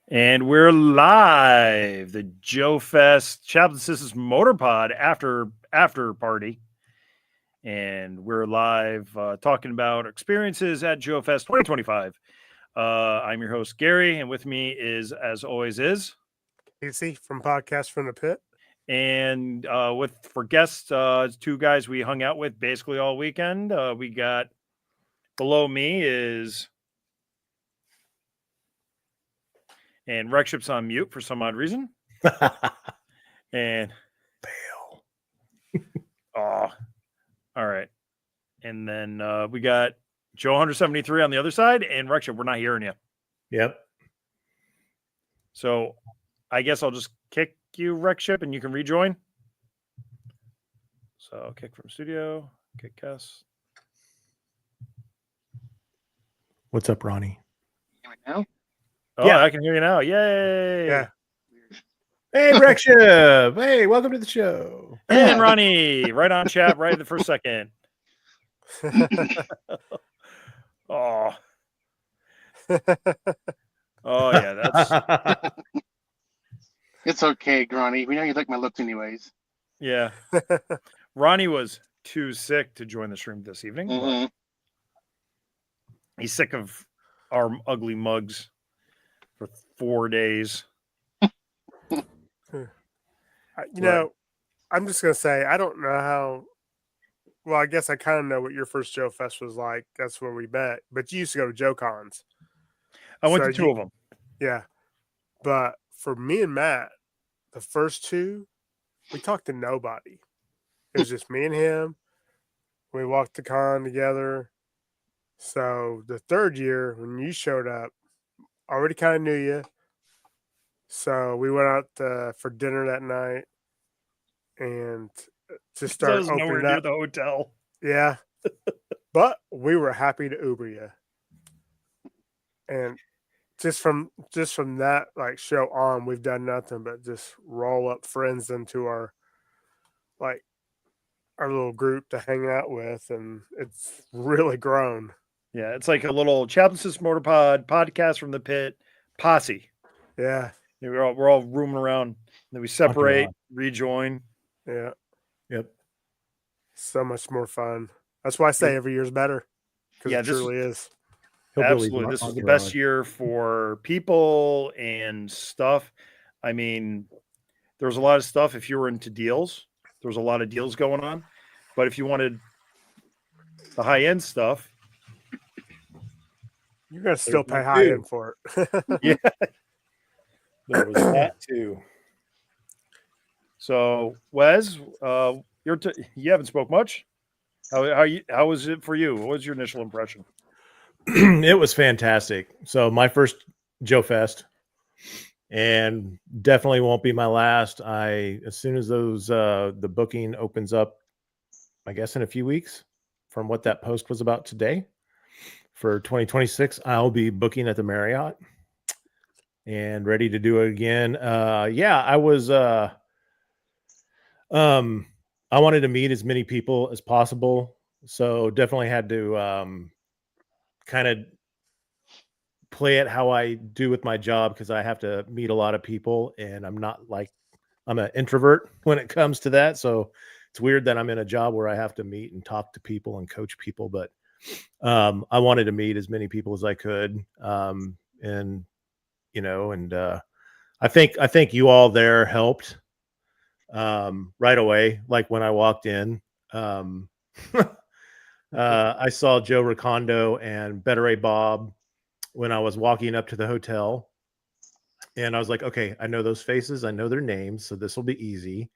And we're live. The Joefest Chaplain Sisters Motor Pod after party. And we're live talking about experiences at Joefest 2025. I'm your host, Gary, and with me is, as always, is Casey from Podcast from the Pit. And for guests, two guys we hung out with basically all weekend. We got below me is, and Rexship's on mute for some odd reason. And fail. Oh, all right. And then we got Joe 173 on the other side, and Rexship, we're not hearing you. Yep. So I guess I'll just kick you, Rexship, and you can rejoin. So kick from studio, kick guest. What's up, Ronnie? Now? Oh, yeah. I can hear you now. Yay. Yeah. Hey, Rexship. Hey, welcome to the show. And Ronnie, right on chat, right at the first second. Oh. Oh, yeah. That's. It's okay, Ronnie. We know you like my looks anyways. Yeah. Ronnie was too sick to join the stream this evening. Mm-hmm. He's sick of our ugly mugs for 4 days. You know, I'm just going to say, I don't know how. Well, I guess I kind of know what your first Joe Fest was like. That's where we met. But you used to go to Joe Cons. I went to two of them. Yeah. But for me and Matt, the first two, we talked to nobody. It was just me and him. We walked the con together. So the third year, when you showed up, already kind of knew you. So we went out for dinner that night and just started opening nowhere up. Near the hotel. Yeah. But we were happy to Uber you. And just from that like show on, we've done nothing but just roll up friends into our little group to hang out with, and it's really grown. Yeah, it's like a little Chaplain Sisters Motor Pod podcast from the pit posse. Yeah. We're all rooming around. Then we separate, rejoin. Yeah. Yep. So much more fun. That's why I say every year's better. Because it truly is. Absolutely. This was the best year for people and stuff. I mean, there was a lot of stuff if you were into deals. There was a lot of deals going on. But if you wanted the high-end stuff, you're going to still pay high-end for it. Yeah. There was that too. So, Wes, you haven't spoke much. How was it for you? What was your initial impression? It was fantastic. So my first Joe Fest, and definitely won't be my last. As soon as the booking opens up, I guess in a few weeks, from what that post was about today, for 2026, I'll be booking at the Marriott and ready to do it again. I was. I wanted to meet as many people as possible, so definitely had to kind of play it how I do with my job, because I have to meet a lot of people, and I'm an introvert when it comes to that. So it's weird that I'm in a job where I have to meet and talk to people and coach people, but I wanted to meet as many people as I could. I think you all there helped right away. Like when I walked in, I saw Joe Ricondo and Better A Bob when I was walking up to the hotel, and I was like, okay, I know those faces, I know their names, so this will be easy.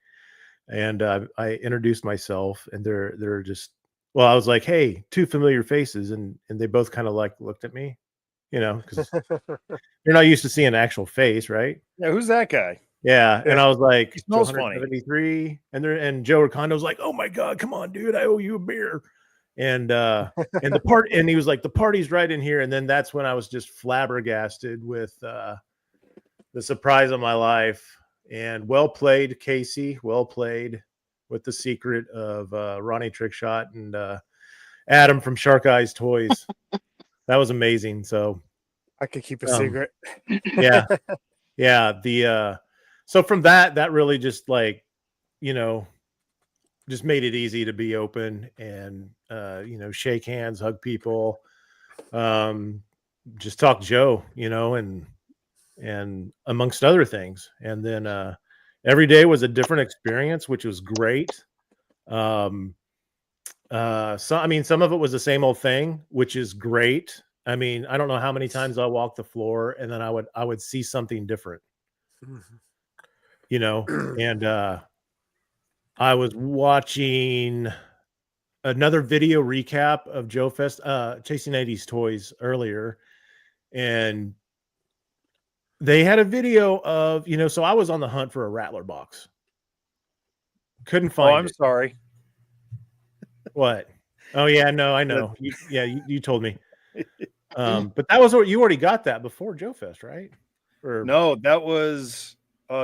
And I introduced myself, and they're just, well, I was like, hey, two familiar faces, and they both kind of like looked at me, because you're not used to seeing an actual face, right? Yeah, who's that guy? Yeah, and I was like, he smells funny. And Joe Ricondo was like, oh my God, come on, dude, I owe you a beer. And and he was like, the party's right in here. And then that's when I was just flabbergasted with the surprise of my life. And well played, Casey. Well played with the secret of Ronnie Trickshot and Adam from Shark Eyes Toys. That was amazing. So I could keep a Um, secret. Yeah. Yeah. So from that really just like, you know, just made it easy to be open and, you know, shake hands, hug people, just talk Joe, you know, and amongst other things. And then, every day was a different experience, which was great. Um, so, I mean, some of it was the same old thing, which is great. I mean, I don't know how many times I walked the floor and then I would see something different, you know, and, I was watching another video recap of Joefest, Chasing 80s Toys earlier, and they had a video of, you know, so I was on the hunt for a Rattler box. Couldn't Oh, find I'm it. sorry. What? Oh yeah, no, I know. You told me. But that was what you already got that before Joefest, right? Or No, that was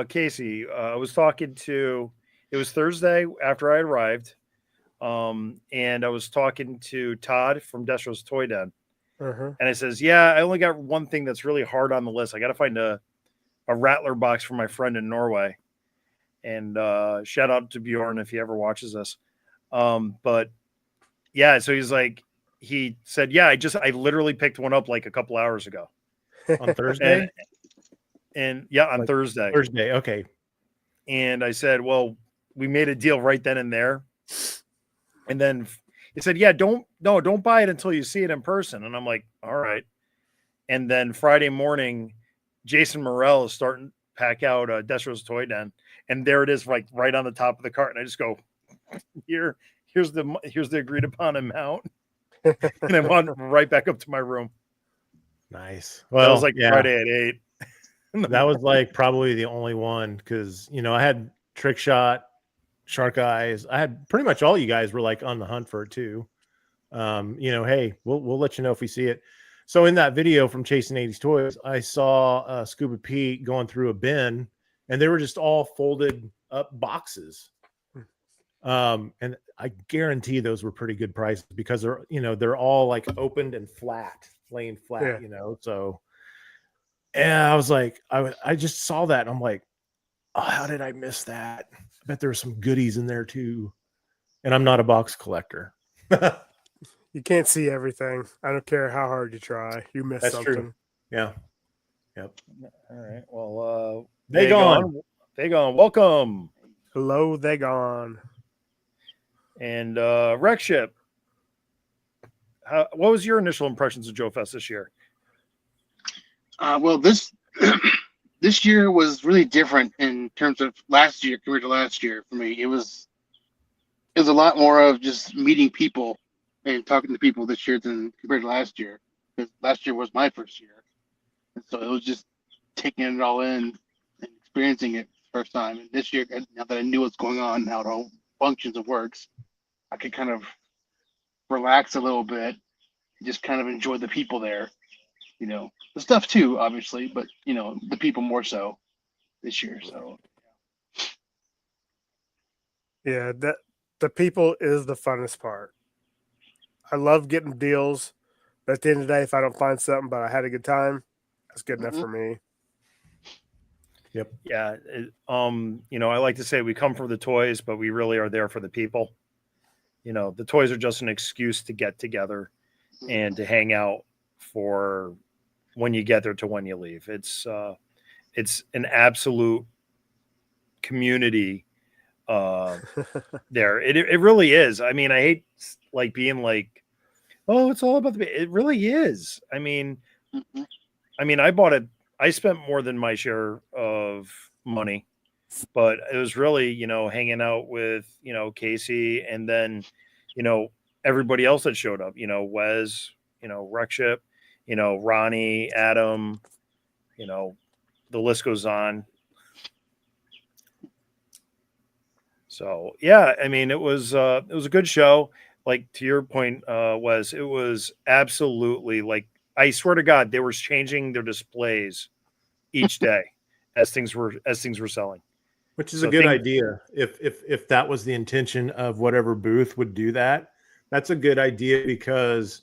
Casey. I was talking to. It was Thursday after I arrived, and I was talking to Todd from Destro's Toy Den, Uh-huh. and I says, "Yeah, I only got one thing that's really hard on the list. I got to find a Rattler box for my friend in Norway." And shout out to Bjorn if he ever watches this. But yeah, so he said, "Yeah, I literally picked one up like a couple hours ago." on Thursday? And yeah, on Like Thursday. Thursday, okay. And I said, "Well, we made a deal right then and there." And then he said, "Yeah, don't buy it until you see it in person." And I'm like, "All right." And then Friday morning, Jason Morrell is starting to pack out Destro's Toy Den, and there it is, right on the top of the cart. And I just go, here's the agreed upon amount, and I went right back up to my room. Nice. That Well, was like yeah. Friday at 8. That was like probably the only one because, you know, I had Trick Shot, Shark Eyes. I had pretty much all you guys were like on the hunt for it too. You know, hey, we'll let you know if we see it. So in that video from Chasing 80s Toys, I saw Scuba Pete going through a bin, and they were just all folded up boxes. And I guarantee those were pretty good prices because they're all like opened and flat, laying flat, Yeah. you know. So, and I was like, I just saw that, and I'm like, oh, how did I miss that? I bet there were some goodies in there too. And I'm not a box collector. You can't see everything. I don't care how hard you try. You miss That's something. true. Yeah. Yep. All right. Well, Dagon. welcome. Hello, they gone. And Wreck Ship. What was your initial impressions of Joefest this year? Well, this this year was really different in terms of last year compared to last year for me. It was a lot more of just meeting people and talking to people this year than compared to last year. Because last year was my first year, and so it was just taking it all in and experiencing it first time. And this year, now that I knew what's going on, how it all functions and works, I could kind of relax a little bit, just kind of enjoy the people there. You know, the stuff too, obviously, but you know, the people more so this year. So Yeah, the people is the funnest part. I love getting deals, but at the end of the day, if I don't find something but I had a good time, that's good enough for me. Yep. Yeah. I like to say we come for the toys, but we really are there for the people. You know, the toys are just an excuse to get together and to hang out for when you get there to when you leave. It's an absolute community there. It really is. I mean, I hate like being like, oh, it's all about it really is. I mean, I spent more than my share of money, but it was really, hanging out with, Casey, and then, everybody else that showed up, Wes, Rexship, Ronnie, Adam, the list goes on. So yeah, I mean, it was a good show. Like to your point, Wes, it was absolutely like, I swear to God, they were changing their displays each day as things were selling. Which is a good idea. If that was the intention of whatever booth would do that, that's a good idea because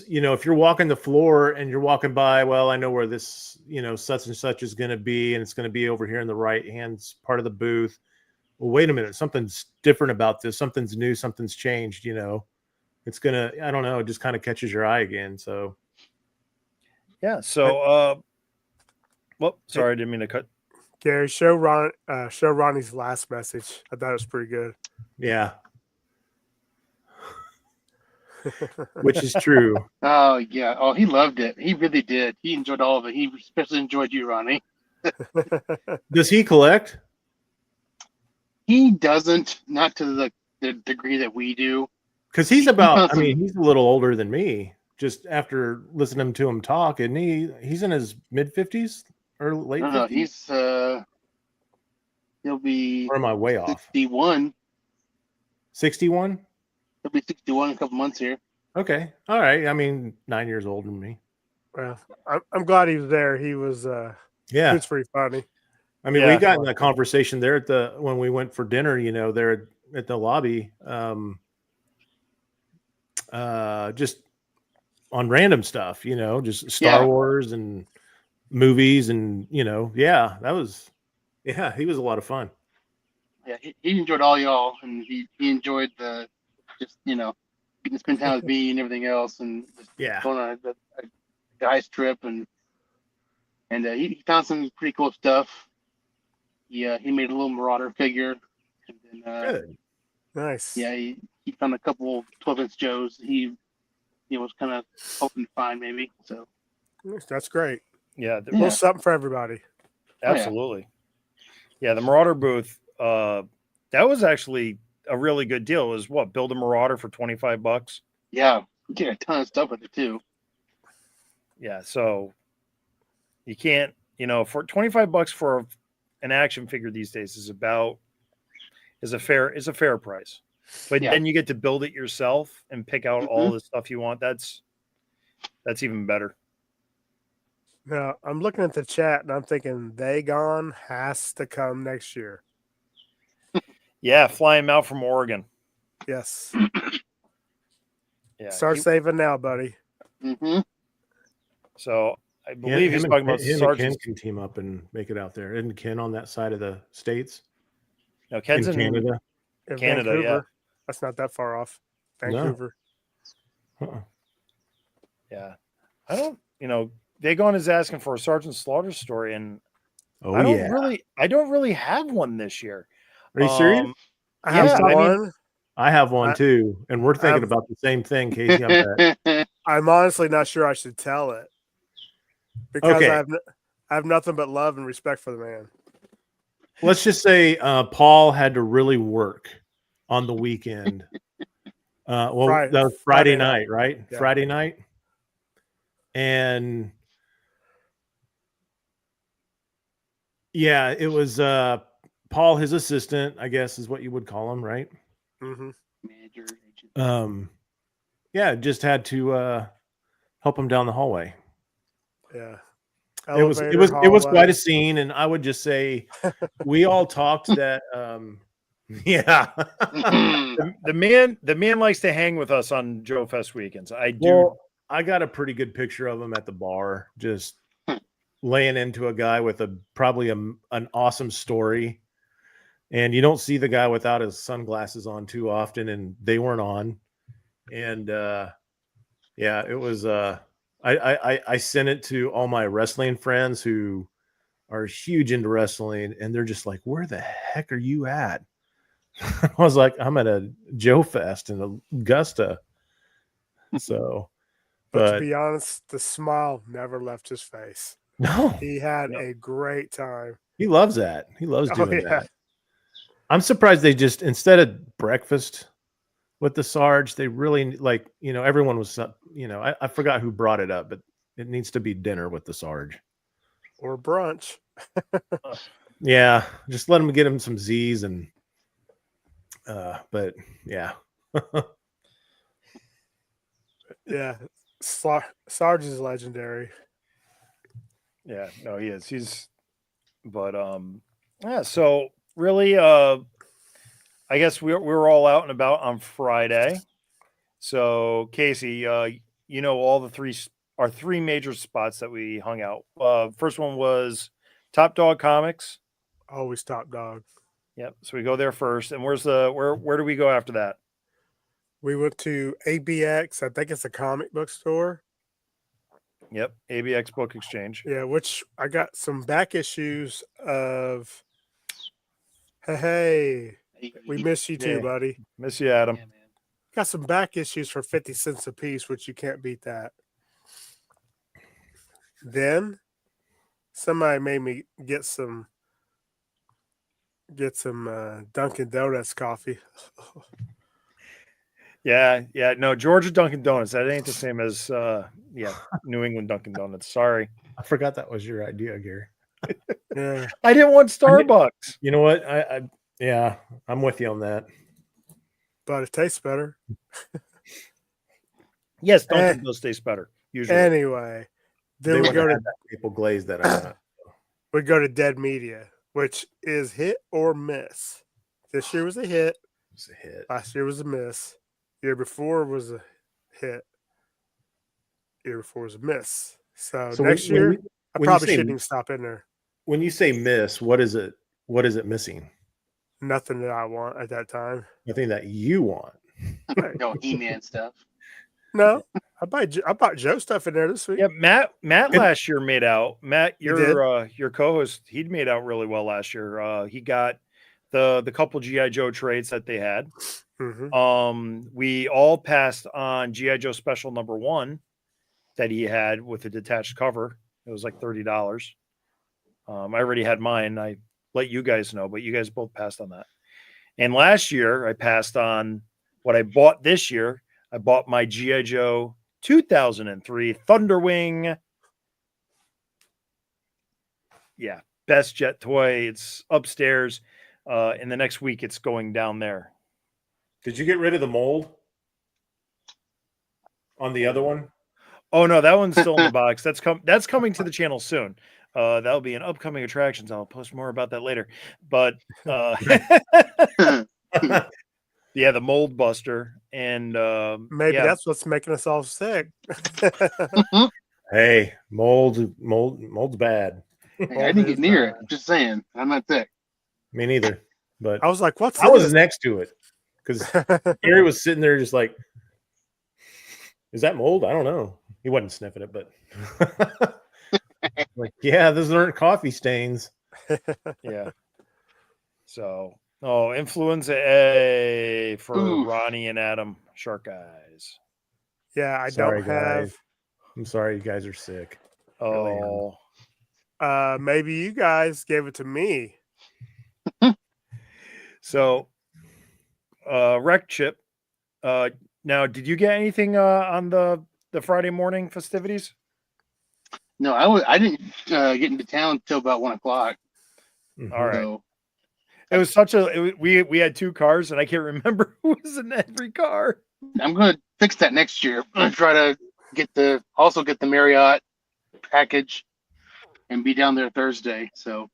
if you're walking the floor and you're walking by, well, I know where this, such and such is going to be, and it's going to be over here in the right hand part of the booth. Well, wait a minute, something's different about this. Something's new. Something's changed. It's gonna. I don't know. It just kind of catches your eye again. So Yeah. So, well, sorry, I didn't mean to cut. Gary, show Ronnie's last message. I thought it was pretty good. yeah, which is true. Oh yeah. Oh, he loved it. He really did. He enjoyed all of it. He especially enjoyed you, Ronnie. Does he collect? He doesn't, not to the degree that we do. Because he's about. found He's a little older than me. Just after listening to him talk, and he's in his mid 50s or late 50s. No, he's he'll be Or am I way off? 61. 61? He'll be 61 in a couple months here. Okay. All right. 9 years older than me. Well, I'm glad he was there. He was Yeah. it's pretty funny. We got in that conversation there when we went for dinner, there at the lobby, just on random stuff, just Star Wars and movies and, he was a lot of fun. Yeah, he enjoyed all y'all, and he enjoyed the just getting to spend time with me and everything else, and just going on a guy's trip, and he found some pretty cool stuff. He made a little Marauder figure, and then Good. Nice. Yeah, he found a couple 12-inch Joes. He was kind of hoping to find maybe. So that's great. Yeah, a little something for everybody. Absolutely. Yeah, the Marauder booth. That was actually a really good deal. It was build a Marauder for $25. Yeah, you get a ton of stuff with it too. Yeah, so you can't, for $25 for an action figure these days is a fair price. But then you get to build it yourself and pick out all the stuff you want. That's even better. Now I'm looking at the chat and I'm thinking They Gone has to come next year. Yeah, fly him out from Oregon. Yes. Yeah. Start saving now, buddy. Mm-hmm. So I believe he's talking about Ken can team up and make it out there. Isn't Ken on that side of the states? No, Ken's in Canada. Canada, yeah. That's not that far off. Vancouver. No. Yeah. I don't, Dagon is asking for a Sergeant Slaughter story, and I don't really have one this year. Are you serious? I have one. I have one too, and we're thinking about the same thing, Casey. I'm honestly not sure I should tell it because I have nothing but love and respect for the man. Let's just say Paul had to really work on the weekend. That was Friday night, right? Yeah. Friday night. And it was Paul, his assistant, I guess is what you would call him, right? Mm-hmm. Manager. Just had to help him down the hallway. Yeah. It was quite a scene, and I would just say we all talked that the man likes to hang with us on Joefest weekends. I do. Well, I got a pretty good picture of him at the bar, just laying into a guy with probably an awesome story. And you don't see the guy without his sunglasses on too often, and they weren't on. And it was I sent it to all my wrestling friends who are huge into wrestling, and they're just like, where the heck are you at? I was like, I'm at a Joefest in Augusta. So, but to be honest, the smile never left his face. No, he had a great time. He loves that. He loves doing that. I'm surprised they just, instead of breakfast with the Sarge, they really everyone was, I forgot who brought it up, but it needs to be dinner with the Sarge or brunch. Yeah. Just let him get him some Z's and, but yeah. Yeah. Sarge is legendary. Yeah, no, he is. So really, I guess we were all out and about on Friday. So Casey, all our three major spots that we hung out. First one was Top Dog Comics. Always top dog. Yep. So we go there first. And where do we go after that? We went to ABX. I think it's a comic book store. Yep. ABX Book Exchange. Yeah, which I got some back issues of. Hey, we miss you too, Yeah. buddy. Miss you, Adam. Yeah, man. Got some back issues for 50 cents a piece, which you can't beat that. Then somebody made me get some Dunkin' Donuts coffee. Yeah. No, Georgia Dunkin' Donuts. That ain't the same as New England Dunkin' Donuts. Sorry. I forgot that was your idea, Gary. Yeah, I didn't want Starbucks. You know what? Yeah, I'm with you on that. but it tastes better. Yes, Dunkin' does taste better. Usually. Anyway, then we wouldn't go have to had that maple glaze that I got. Dead Media, which is hit or miss. This year was a hit. It's a hit. Last year was a miss. Year before was a hit. Year before was a miss. So next year, I when you probably say- shouldn't even stop in there. When you say miss, what is it? What is it missing? Nothing that I want at that time. Nothing that you want. No He-Man stuff. No, I bought Joe stuff in there this week. Yeah, Matt last year made out. Matt, did? your co-host, he'd made out really well last year. He got the couple GI Joe trades that they had. Mm-hmm. We all passed on GI Joe Special #1 that he had with a detached cover. It was like $30. I already had mine. I let you guys know, but you guys both passed on that. And last year, I passed on what I bought this year. I bought my GI Joe 2003 Thunderwing. Yeah, best jet toy. It's upstairs. In the next week, it's going down there. Did you get rid of the mold on the other one? Oh no, that one's still in the box. That's coming to the channel soon. That'll be an upcoming attractions. I'll post more about that later. But yeah, the mold buster and Maybe yeah, that's what's making us all sick. Hey, mold's bad. Hey, I didn't get near it. I'm just saying. I'm not sick. Me neither. But I was like, "What's I was this?" next to it because Gary was sitting there just like, "Is that mold? I don't know." He wasn't sniffing it, but like, yeah, those aren't coffee stains. yeah. So, influenza A for Oof. Ronnie and Adam, Shark Eyes. Yeah, I Sorry, don't have. guys. I'm sorry, you guys are sick. Really am. Oh, Maybe you guys gave it to me. so Wreck Chip. Now, did you get anything on the Friday morning festivities? No, I didn't get into town until about 1 o'clock. Mhm. All right. So It was we had two cars and I can't remember who was in every car. I'm gonna fix that next year. I'm gonna try to get the Marriott package and be down there Thursday. So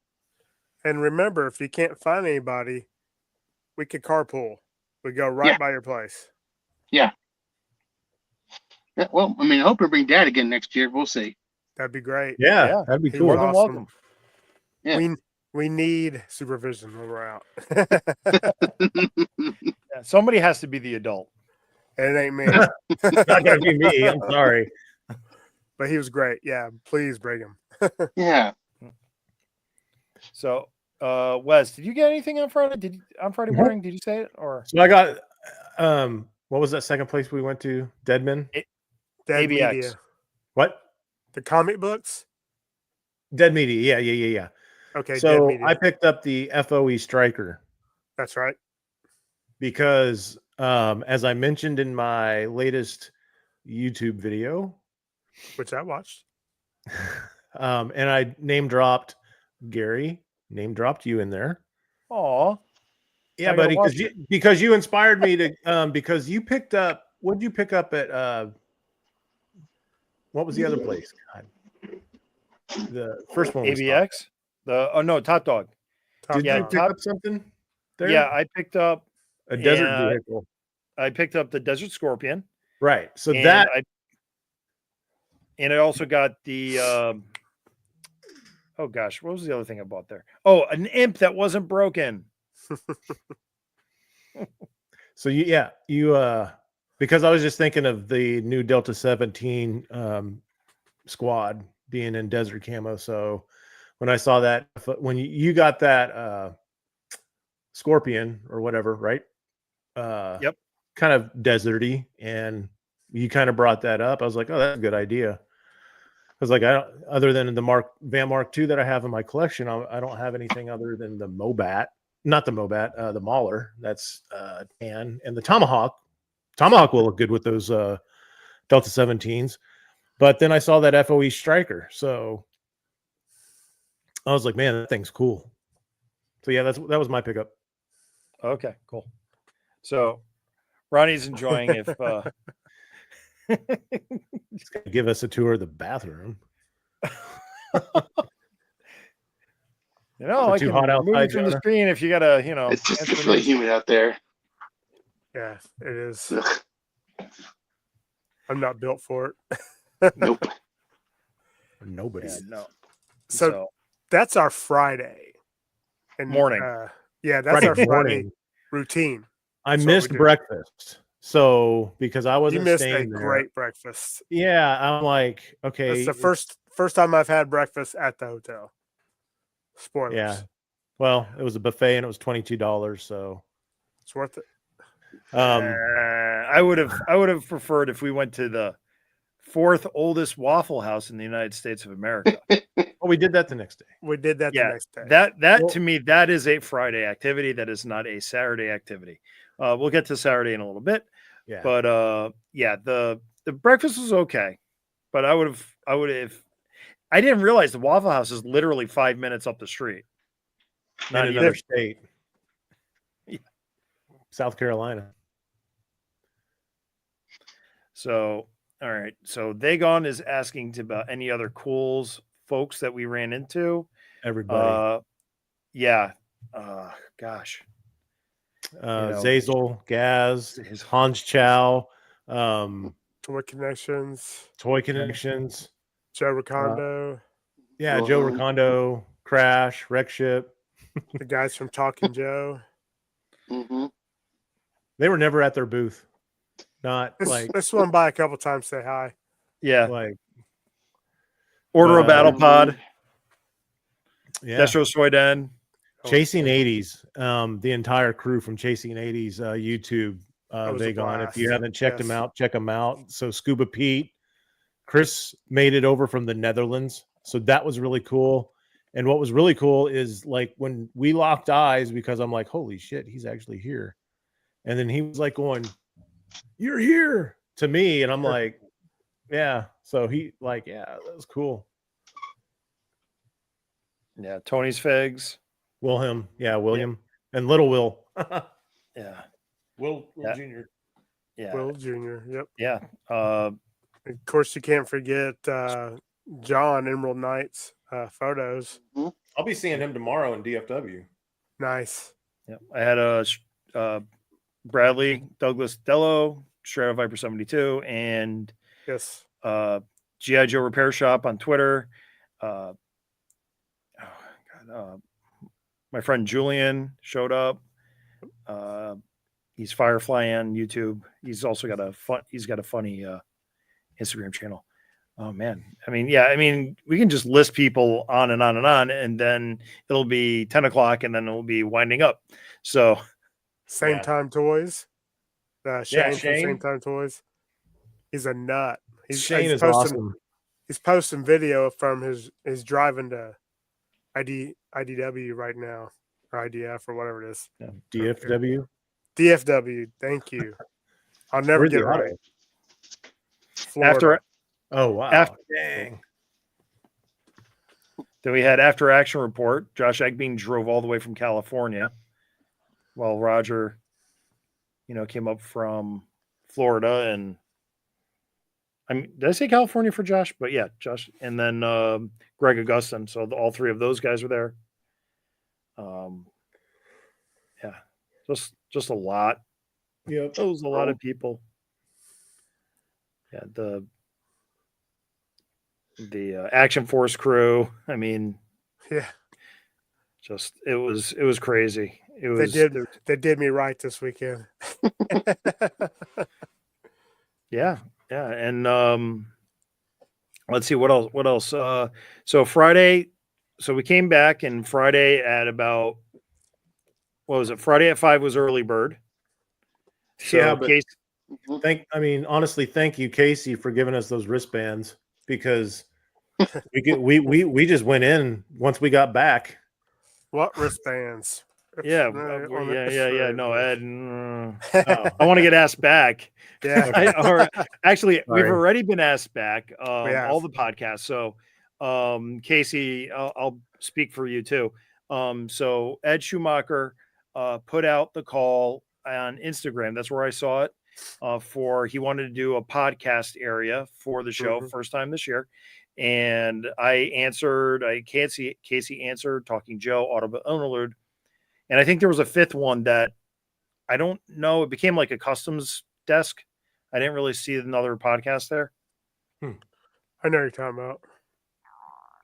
And remember, if you can't find anybody, we could carpool. We go right Yeah. by your place. yeah, well, I mean, I hope we bring Dad again next year. We'll see. That'd be great. Yeah, Yeah. that'd be He cool. More was than awesome. welcome. Yeah. We need supervision when we're out. Yeah, somebody has to be the adult. And it ain't me. Not gonna be me. I'm sorry. But he was great. Yeah, please bring him. Yeah. So, Wes, did you get anything on Friday? On Friday morning? Did you say it or So I got what was that second place we went to? Deadman? Dead ABX. Media. What? The comic books? Dead Media. Yeah. Okay, Dead So Media. I picked up the FOE Striker That's right. because as I mentioned in my latest YouTube video, Which I watched. and I name dropped Gary, name dropped you in there. oh Yeah, I gotta buddy, watch because you inspired me to because you picked up what did you pick up at what was the other place? God. The first one was ABX? Top Dog. Did Yeah, you pick up something there? Yeah, I picked up a desert yeah. vehicle. the Desert Scorpion. Right. So and that And I also got the oh gosh, what was the other thing I bought there? Oh, an imp that wasn't broken. So you because I was just thinking of the new Delta 17 squad being in desert camo. So when I saw that, when you got that Scorpion or whatever, right? Yep. Kind of deserty, and you kind of brought that up. I was like, oh, that's a good idea. I was like, I don't, other than the Van Mark II that I have in my collection, I don't have anything other than the Mobat, not the Mobat, the Mauler. That's tan, and the Tomahawk. Tomahawk will look good with those Delta 17s. But then I saw that FOE Striker, so I was like, man, that thing's cool. So yeah, that was my pickup. Okay, cool. So Ronnie's enjoying if He's gonna give us a tour of the bathroom. you know, I too can hot move outside, it from the Jonah? screen if you gotta, It's just answer it's really these. humid out there. Yeah, it is. Ugh, I'm not built for it. nope. Nobody. Yeah, no. So that's our Friday. And Morning. Yeah, that's Friday our Friday morning. routine. I That's what we missed do. breakfast. So because I You wasn't missed a staying there. great breakfast. Yeah, I'm like, okay. That's the first time I've had breakfast at the hotel. Spoilers. Yeah. Well, it was a buffet and it was $22, so It's worth it. I would have preferred if we went to the fourth oldest Waffle House in the United States of America. we did that the next day. We did that the Yeah, next day. that Well- to me, that is a Friday activity. That is not a Saturday activity. We'll get to Saturday in a little bit, Yeah. but yeah, the breakfast was okay, but I would have. I didn't realize the Waffle House is literally 5 minutes up the street. in Not another even. state. Yeah. South Carolina. So, all right. So Dagon is asking about any other cools folks that we ran into. Everybody. Yeah. Gosh. Zazel, Gaz, His Hans Chow, Toy Connections, Toy Connections. Joe Recondo, Yeah, Joe Uh-huh. Recondo, Crash, Wreck Ship. the guys from Talking Joe. Mm-hmm. They were never at their booth. Not like This one by a couple times. Say hi. Yeah. like Order a battle pod. yeah. Destro Soyden. Chasing 80s. The entire crew from Chasing 80s YouTube was a Vagon. If you blast. haven't checked them Yes. out, check them out. So Scuba Pete, Chris made it over from the Netherlands. So that was really cool. And what was really cool is like when we locked eyes, because I'm like, holy shit, he's actually here. And then he was like going, you're here to me. And I'm like, yeah. So he like, yeah, that was cool. Yeah. Tony's Figs. William. And Little Will. Yeah. Will Yeah. Jr. Yeah. Will Jr. Yep. Yeah. Of course, you can't forget John Emerald Knights photos. I'll be seeing him tomorrow in DFW. Nice. Yeah. I had a Bradley Douglas Dello, Strata Viper 72, and Yes. GI Joe Repair Shop on Twitter. My friend Julian showed up. He's Firefly on YouTube. He's also got a funny Instagram channel. Oh man. I mean, we can just list people on and on and on, and then it'll be 10 o'clock and then it'll be winding up. So Same Yeah. Time Toys. Shane from Shane. Same Time Toys. He's a nut. Shane is posting, awesome. He's posting video from his driving to IDW right now, or IDF or whatever it is. DFW. DFW. Thank you. I'll never Where's get the it right. auto? Florida. after Oh wow. Dang. Then we had After Action Report. Josh Egbean drove all the way from California, while Roger, came up from Florida. And I mean, did I say California for Josh? But yeah, Josh, and then Greg Augustin. So all three of those guys were there. Yeah, just a lot. Yep. That was a lot of people. Yeah, the Action Force crew. I mean, Yeah, just it was crazy. It they was did me right this weekend. yeah, and let's see what else. So Friday, so we came back, and Friday at about what was it? Friday at 5 was early bird. Yeah, So but Case, honestly, thank you, Casey, for giving us those wristbands because we just went in once we got back. What wristbands? yeah, On the yeah. No, X-ray. Ed, Oh, I want to get asked back. Yeah, Or actually, we've Sorry. already been asked back. We have. All the podcasts. So, Casey, I'll speak for you too. So Ed Schumacher put out the call on Instagram. That's where I saw it. For he wanted to do a podcast area for the show, Mhm. first time this year. And I answered. Casey answered. Talking Joe, Audible Interlude, and I think there was a fifth one that I don't know. It became like a customs desk. I didn't really see another podcast there. I know what you're talking about.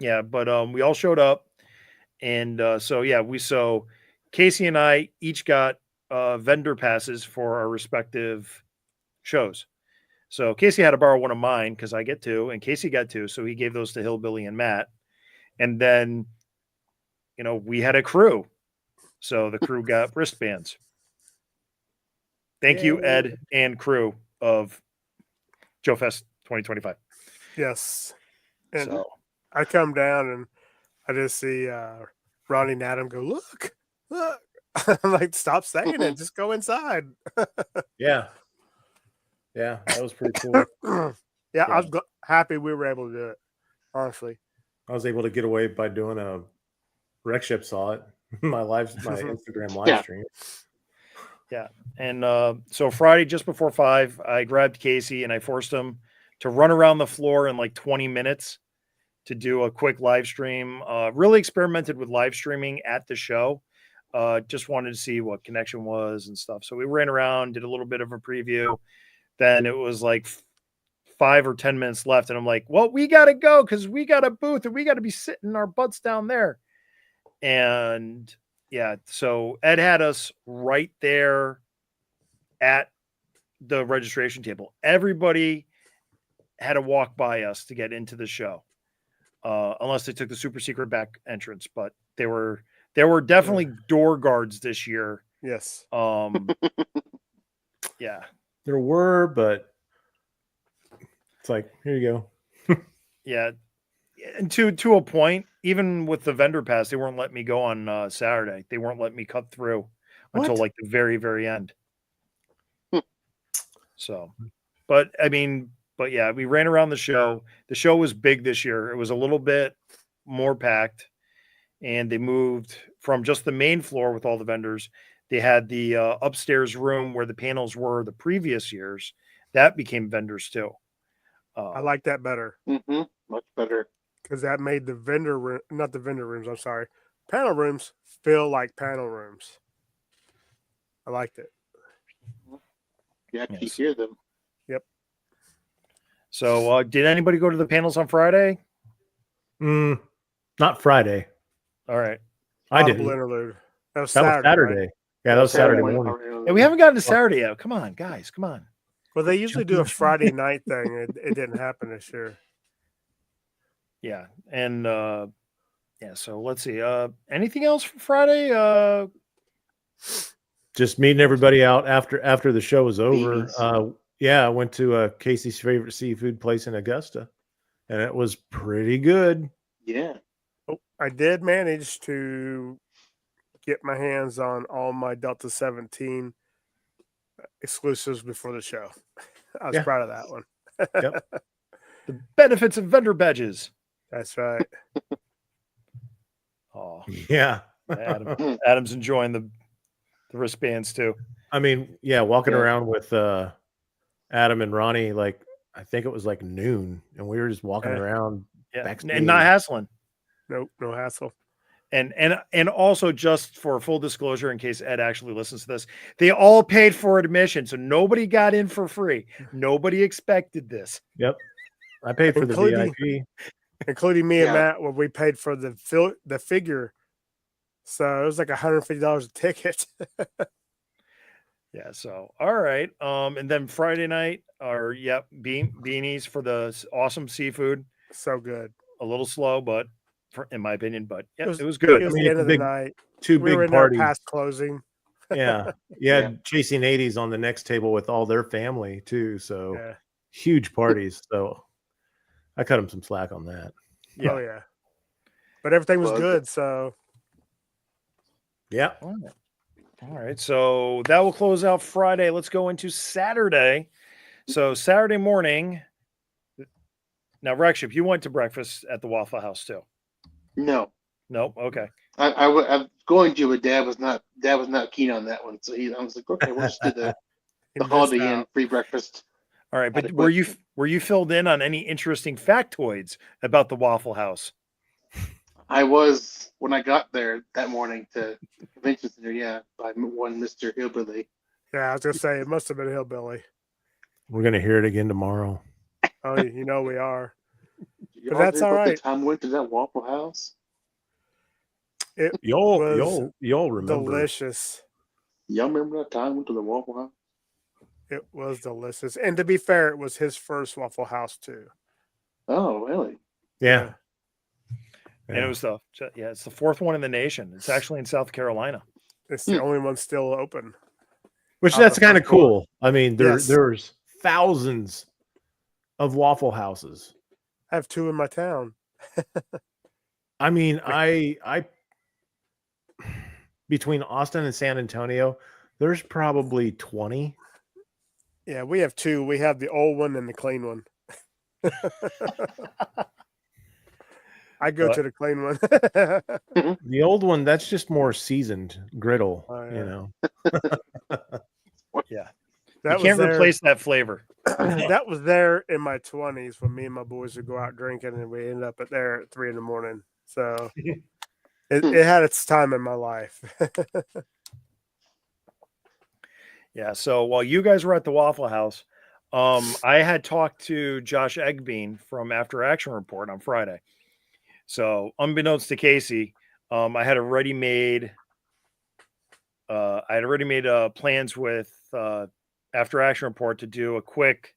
Yeah, but we all showed up, and so Casey and I each got vendor passes for our respective shows. So Casey had to borrow one of mine because I get two, and Casey got two, so he gave those to Hillbilly and Matt. And then, we had a crew, so the crew got wristbands. Thank you, Ed and crew of Joefest 2025. Yes, and So I come down and I just see Ronnie and Adam go, look. I'm like, stop saying it. Just go inside. Yeah, that was pretty cool. Yeah, I was happy we were able to do it. Honestly, I was able to get away by doing a Rec Ship saw it my Instagram live stream. Yeah. And so Friday, just before 5, I grabbed Casey and I forced him to run around the floor in like 20 minutes to do a quick live stream. Really experimented with live streaming at the show. Just wanted to see what connection was and stuff. So we ran around, did a little bit of a preview. Then it was like 5 or 10 minutes left. And I'm like, well, we got to go because we got a booth and we got to be sitting our butts down there. And yeah, so Ed had us right there at the registration table. Everybody had to walk by us to get into the show, unless they took the super secret back entrance. But there were definitely door guards this year. yes. Yeah, there were, but it's like, here you go. Yeah, and to a point, even with the vendor pass, they weren't letting me go on Saturday. They weren't letting me cut through until like the very, very end. So, but yeah, we ran around the show. The show was big this year. It was a little bit more packed, and they moved from just the main floor with all the vendors. They had the upstairs room where the panels were the previous years. That became vendors too. I like that better. Much better. Because that made the panel rooms feel like panel rooms. I liked it. You actually hear them. Yep. So did anybody go to the panels on Friday? Not Friday. All right. I didn't. Interlude. That was Saturday. Right? Yeah, that was Saturday morning. Yeah, we haven't gotten to Saturday yet. Come on, guys. Come on. Well, they usually do a Friday night thing. It didn't happen this year. Yeah. And so let's see. Anything else for Friday? Just meeting everybody out after the show was over. I went to Casey's favorite seafood place in Augusta, and it was pretty good. Yeah. Oh, I did manage to get my hands on all my Delta 17 exclusives before the show. I was proud of that one. Yep. The benefits of vendor badges. That's right. Oh, yeah. Adam's enjoying the wristbands too. I mean, walking around with Adam and Ronnie, like I think it was like noon, and we were just walking around backstage. And not hassling. Nope, no hassle. And also, just for full disclosure, in case Ed actually listens to this, they all paid for admission, so nobody got in for free. Nobody expected this. Yep, I paid for the VIP. including me and Yeah. Matt, when we paid for the figure. So it was like $150 a ticket. Yeah. So, all right. And then Friday night are, beanies for the awesome seafood. So good. A little slow, but in my opinion, but yeah, was- it was good. It was mean, the it's end a of the big- night. Two We were big in there parties. past closing. Yeah. You had Chasing 80s on the next table with all their family too. So Yeah. huge parties. So I cut them some slack on that. Yeah. Oh yeah. But everything was Well, good. So Yeah. All right. All right. So that will close out Friday. Let's go into Saturday. So Saturday morning. Now, Rexship, you went to breakfast at the Waffle House too. No, Nope. Okay. I'm going to, but Dad was not keen on that one. So I was like, okay, we'll just do the he the missed Holiday Inn out. free breakfast. All right. But Adequate. were you filled in on any interesting factoids about the Waffle House? I was when I got there that morning to convention center. Yeah, by one Mr. Hillbilly. Yeah, I was gonna say it must have been Hillbilly. We're going to hear it again tomorrow. Oh, you know we are. Did But y'all that's hear all about right. the time we went to that Waffle House? It Y'all was remember. delicious. Y'all remember that time we went to the Waffle House? It was delicious. And to be fair, it was his first Waffle House too. Oh, really? Yeah. And it was it's the fourth one in the nation. It's actually in South Carolina. It's the only one still open. Which Out that's the kind of front door. cool. I mean, Yes. there's thousands of Waffle Houses. I have 2 in my town. I mean, I between Austin and San Antonio, there's probably 20. Yeah, we have 2. We have the old one and the clean one. I go But- to the clean one. The old one, that's just more seasoned griddle, Oh, you yeah. know. Yeah. That You can't was there. replace that flavor. That was there in my 20s when me and my boys would go out drinking, and we ended up there at 3 a.m. So it had its time in my life. Yeah. So while you guys were at the Waffle House, I had talked to Josh Egbean from After Action Report on Friday. So unbeknownst to Casey, I had already made plans with After Action Report to do a quick,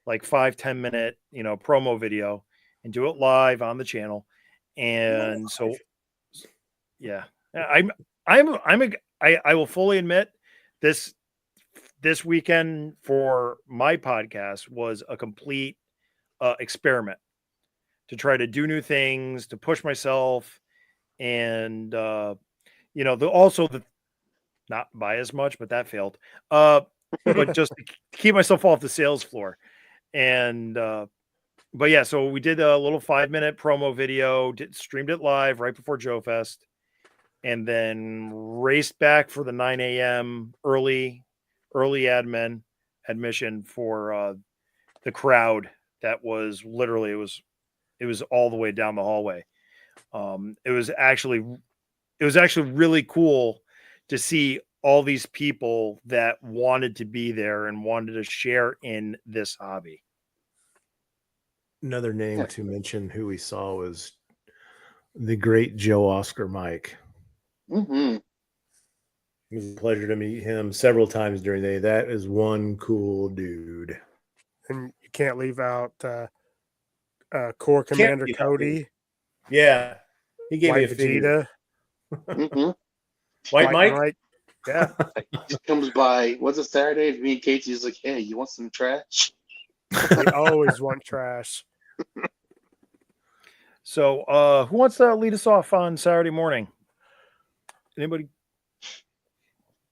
like 5-10 minute, promo video and do it live on the channel. And so, yeah, I will fully admit this weekend for my podcast was a complete experiment to try to do new things, to push myself, and not buy as much, but that failed. But just to keep myself off the sales floor. And but yeah, so we did a little 5-minute promo video, streamed it live right before Joefest, and then raced back for the 9 a.m. early admission for the crowd that was literally it was all the way down the hallway. It was actually really cool to see all these people that wanted to be there and wanted to share in this hobby. Another name to mention who we saw was the great Joe Oscar Mike. Mm-hmm. It was a pleasure to meet him several times during the day. That is one cool dude. And you can't leave out Corps Commander leave out Cody, Yeah. He gave me White a figure. Vegeta, Mm-hmm. White Mike? Yeah. He comes by. What's a Saturday? Me and Casey's like, hey, you want some trash? We always want trash. So who wants to lead us off on Saturday morning? Anybody?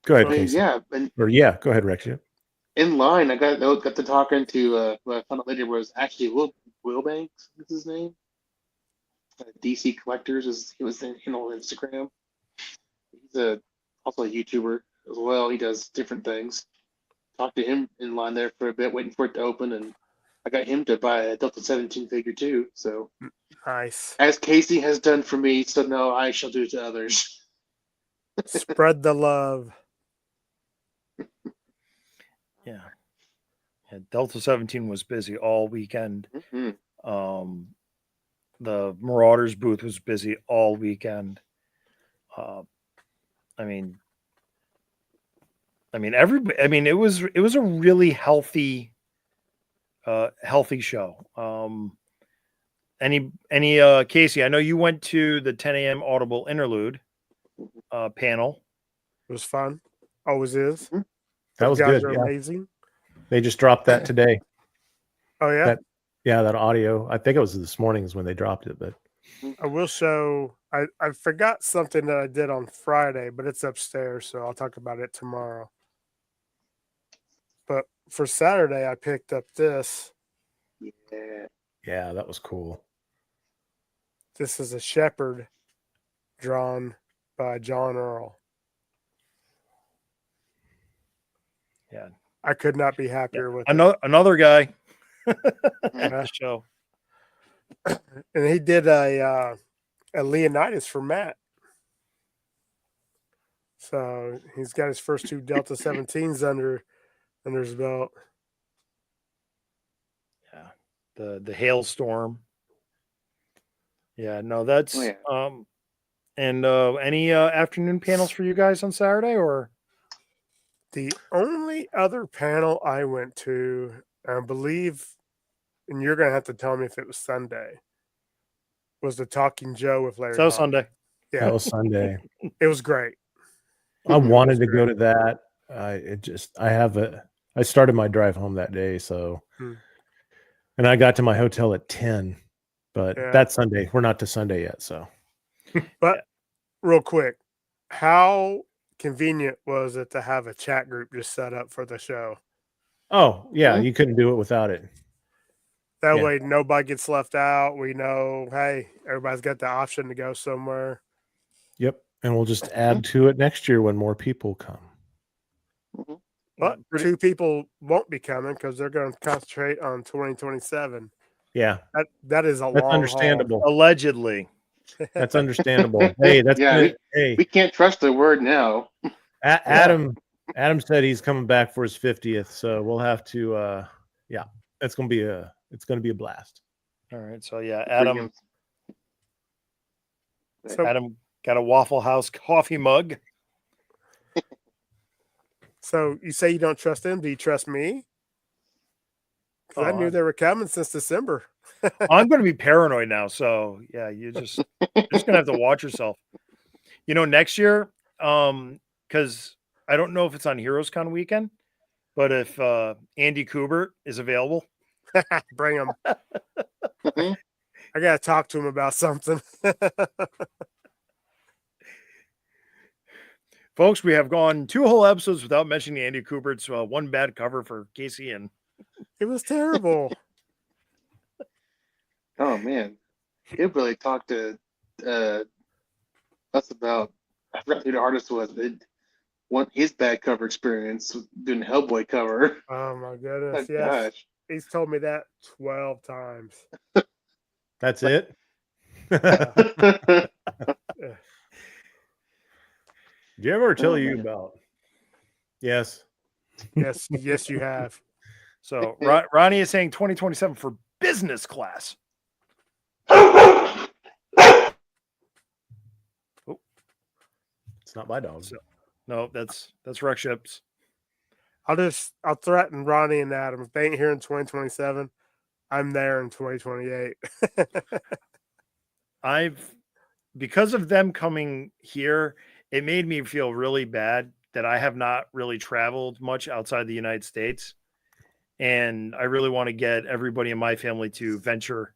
Go ahead, I mean, Casey. yeah, and Or yeah, go ahead, Rex. Yeah. in line, I got to talking to who I found out later was actually Wilbanks. What's his name? DC Collectors he was on Instagram. He's also a YouTuber as well. He does different things. Talked to him in line there for a bit, waiting for it to open, and I got him to buy a Delta 17 figure too. So Nice. as Casey has done for me, so now I shall do to others. Spread the love. Yeah. Delta 17 was busy all weekend. Mm-hmm. the Marauders booth was busy all weekend. Uh, I mean, everybody. I mean, it was a really healthy show. Any Casey? I know you went to the 10 a.m. Audible interlude panel. It was fun. Always is. That Those was guys good. are Yeah. amazing. They just dropped that today. Oh yeah. That audio. I think it was this morning is when they dropped it, but I will show. I forgot something that I did on Friday, but it's upstairs, so I'll talk about it tomorrow. But for Saturday, I picked up this. yeah, that was cool. This is a shepherd drawn by John Earl. Yeah, I could not be happier with another guy at Yeah. the show. And he did a Leonidas for Matt. So he's got his first 2 Delta 17s under his belt. Yeah, the hailstorm. Yeah, no, that's and any afternoon panels for you guys on Saturday, or The only other panel I went to, I believe, and you're gonna have to tell me if it was Sunday, was the Talking Joe with Larry. so Hawk. Sunday? Yeah, That was Sunday. it was great. I wanted to great. go to that. I started my drive home that day, so and I got to my hotel at 10. But that's Sunday. We're not to Sunday yet, so. But real quick, how convenient was it to have a chat group just set up for the show? Oh, yeah, you couldn't do it without it. That way nobody gets left out. We know, hey, everybody's got the option to go somewhere. Yep. And we'll just add to it next year when more people come. But 2 people won't be coming because they're going to concentrate on 2027. Yeah. That is That's long understandable. haul. Allegedly. That's understandable. Hey, that's we can't trust their word now. Adam said he's coming back for his 50th, so we'll have to it's gonna be a blast. All right, so Adam got a Waffle House coffee mug. So you say you don't trust him? Do you trust me? Because I knew they were coming since December. I'm going to be paranoid now. So you're just going to have to watch yourself. Next year, because I don't know if it's on HeroesCon weekend, but if Andy Kubert is available, bring him. I got to talk to him about something. Folks, we have gone 2 whole episodes without mentioning Andy Kubert's one bad cover for Casey, and it was terrible. Oh man, he really talked to us about. I forgot who the artist was, but his bad cover experience doing the Hellboy cover. Oh my goodness! Oh, yes, gosh. He's told me that 12 times. That's it. Did you ever tell you about? Yes. Yes, you have. So Ronnie is saying 2027 for business class. It's not my dog. So, no, that's Rex Ships. I'll threaten Ronnie and Adam. If they ain't here in 2027, I'm there in 2028. Because of them coming here, it made me feel really bad that I have not really traveled much outside the United States. And I really want to get everybody in my family to venture.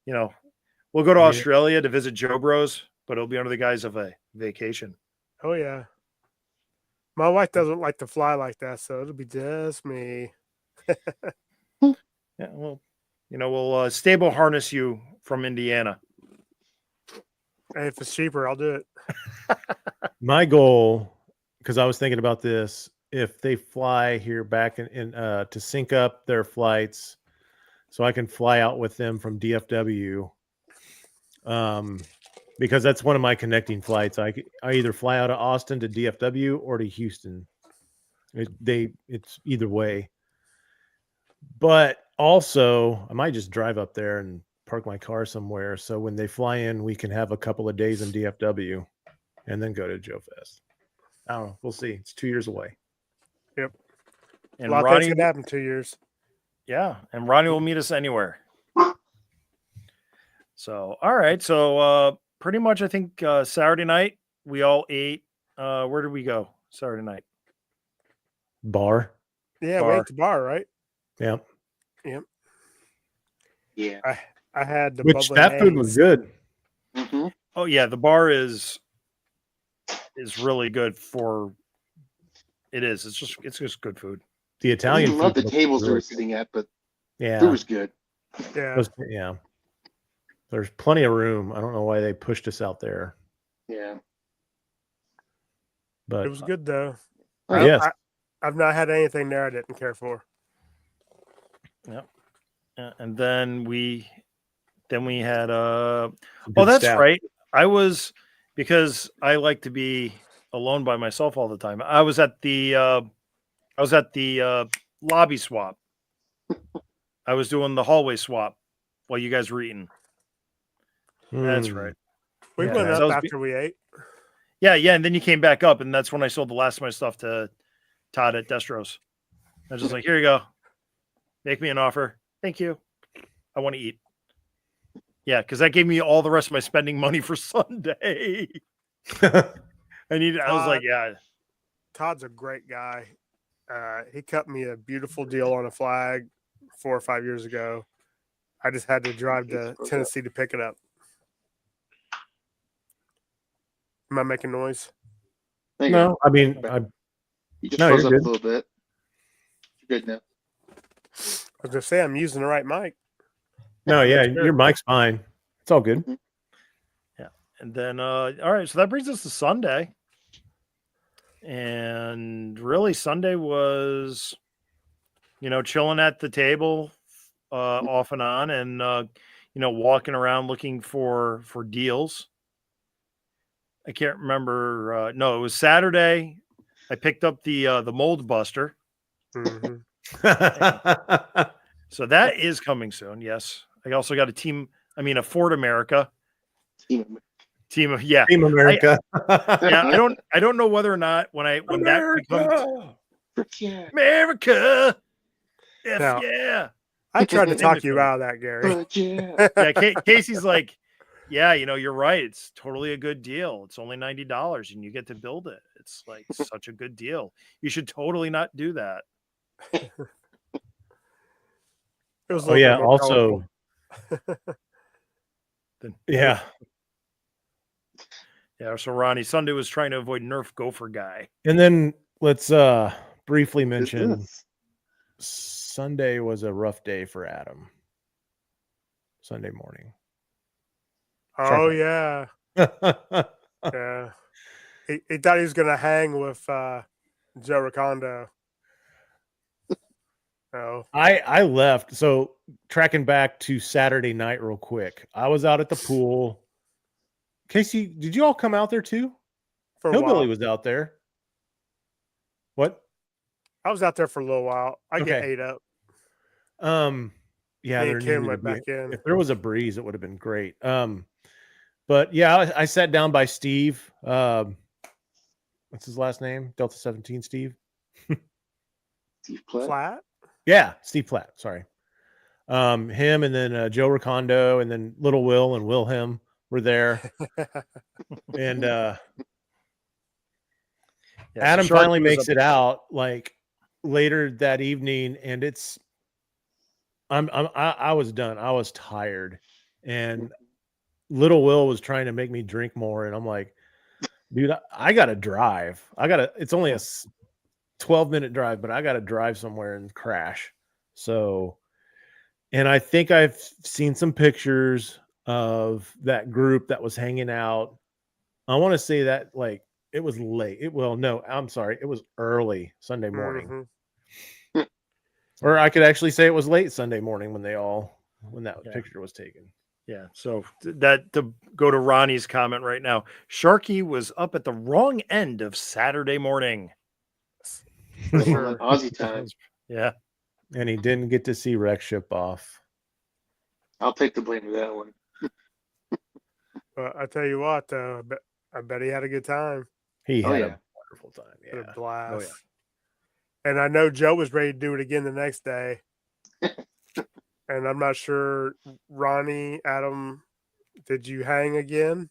We'll go to Australia to visit Joe Bros, but it'll be under the guise of a vacation. Oh, yeah. My wife doesn't like to fly like that, so it'll be just me. Yeah, well, we'll stable harness you from Indiana. Hey, if it's cheaper, I'll do it. My goal, because I was thinking about this, if they fly here back in to sync up their flights, so I can fly out with them from DFW, because that's one of my connecting flights. I either fly out of Austin to DFW or to Houston. It's either way. But also, I might just drive up there and park my car somewhere. So when they fly in, we can have a couple of days in DFW and then go to Joefest. I don't know. We'll see. It's 2 years away. Yep. And a lot of Ronnie, things can happen in 2 years. yeah, and Ronnie will meet us anywhere. So, all right. So, pretty much, I think Saturday night we all ate. Where did we go Saturday night? Bar. Yeah, Bar. we ate the bar, right? Yep. Yeah. I had the Which bubbly that food was haze. good. Mm-hmm. Oh yeah, the bar is really good for. It is. It's just good food. The I Italian didn't love food the looked tables we really were good. sitting at, but Yeah. food was good. Yeah. Yeah. There's plenty of room. I don't know why they pushed us out there, Yeah. but It was good though. yes. I've not had anything there I didn't care for. And then we had Some oh, good that's staff. right. I was, because I like to be alone by myself all the time. I was at the lobby swap. I was doing the hallway swap while you guys were eating. That's Mm. right. We Yeah, went that up was after we ate. Yeah, and then you came back up, and that's when I sold the last of my stuff to Todd at Destros. I was just like, here you go. Make me an offer. Thank you. I want to eat. Yeah, because that gave me all the rest of my spending money for Sunday. I was like, yeah. Todd's a great guy. He cut me a beautiful deal on a flag 4 or 5 years ago. I just had to drive to Tennessee to pick it up. Am I making noise? There you go. No, I mean, You just No, froze you're up a good. little bit. You're good now. I was gonna say I'm using the right mic. no, yeah, Sure. your mic's fine. It's all good. And then, all right, so that brings us to Sunday. And really, Sunday was, chilling at the table off and on, and, walking around looking for deals. I can't remember. No, it was Saturday. I picked up the Mold Buster. Mhm. So that is coming soon. Yes. I also got a Ford America. Team of Team America. Yeah, I don't know whether or not when that becomes America. Now- Yeah. I tried to Name talk it you for me. out of that, Gary. Yeah, Casey's like, yeah, you're right. It's totally a good deal. It's only $90 and you get to build it. It's like such a good deal. You should totally not do that. It was a Oh little yeah. bit more Also, yeah. Yeah. So Ronnie, Sunday was trying to avoid Nerf Gopher guy. And then let's briefly mention Sunday was a rough day for Adam. Sunday morning. Oh yeah, yeah. He thought he was gonna hang with Joe Ricondo. Oh, I left. So tracking back to Saturday night real quick. I was out at the pool. Casey, did you all come out there too? for a Hillbilly while. was out there. What? I was out there for a little while. I get Okay. ate up. Yeah, Me there and Kim needed to went be, back in. if there was a breeze, it would have been great. But yeah, I sat down by Steve. What's his last name? Delta 17 Steve. Steve Platt? Flat. Yeah, Steve Platt. Sorry. Him and then Joe Ricondo and then Little Will and Wilhelm were there. And Yeah, so Adam Sharky finally was makes up- it out like later that evening, and I was done. I was tired, and Little Will was trying to make me drink more, and I'm like, dude, I gotta drive. It's only a 12-minute drive, but I gotta drive somewhere and crash. So, and I think I've seen some pictures of that group that was hanging out. I want to say that like it was late. No, I'm sorry. It was early Sunday morning. Mhm. Or I could actually say it was late Sunday morning when that Yeah. picture was taken. Yeah. So that to go to Ronnie's comment right now, Sharky was up at the wrong end of Saturday morning. For Like sure. Aussie time. Yeah. And he didn't get to see Rex ship off. I'll take the blame for that one. But I tell you what, I bet he had a good time. He Oh, had yeah. a wonderful time. Had Yeah. a blast. Oh, yeah. And I know Joe was ready to do it again the next day. And I'm not sure, Ronnie, Adam, did you hang again?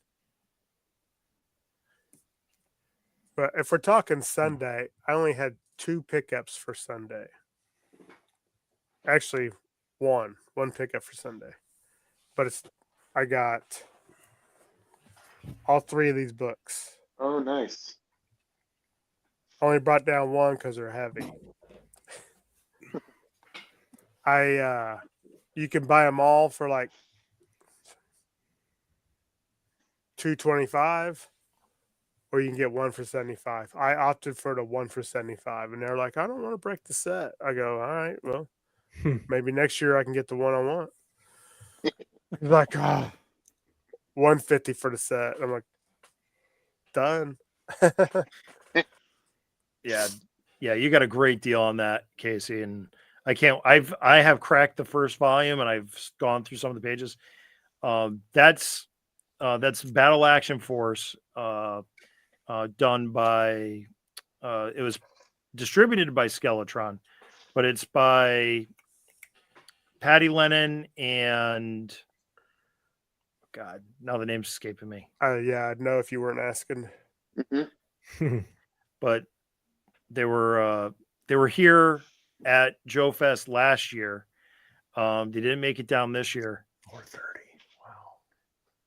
But if we're talking Sunday, I only had 2 pickups for Sunday. Actually, one pickup for Sunday. But I got all 3 of these books. Oh, nice. Only brought down one because they're heavy. You can buy them all for like $225, or you can get one for $75. I opted for the one for $75, and they're like, I don't want to break the set. I go, all right, well, maybe next year I can get the one I want. He's like, oh, $150 for the set. I'm like, done. Yeah, you got a great deal on that, Casey. And I have cracked the first volume and I've gone through some of the pages. That's Battle Action Force, done by it was distributed by Skeletron, but it's by Patty Lennon and God, now the name's escaping me. Yeah, I'd know if you weren't asking. But they were here at Joefest last year. They didn't make it down this year. 4:30. Wow.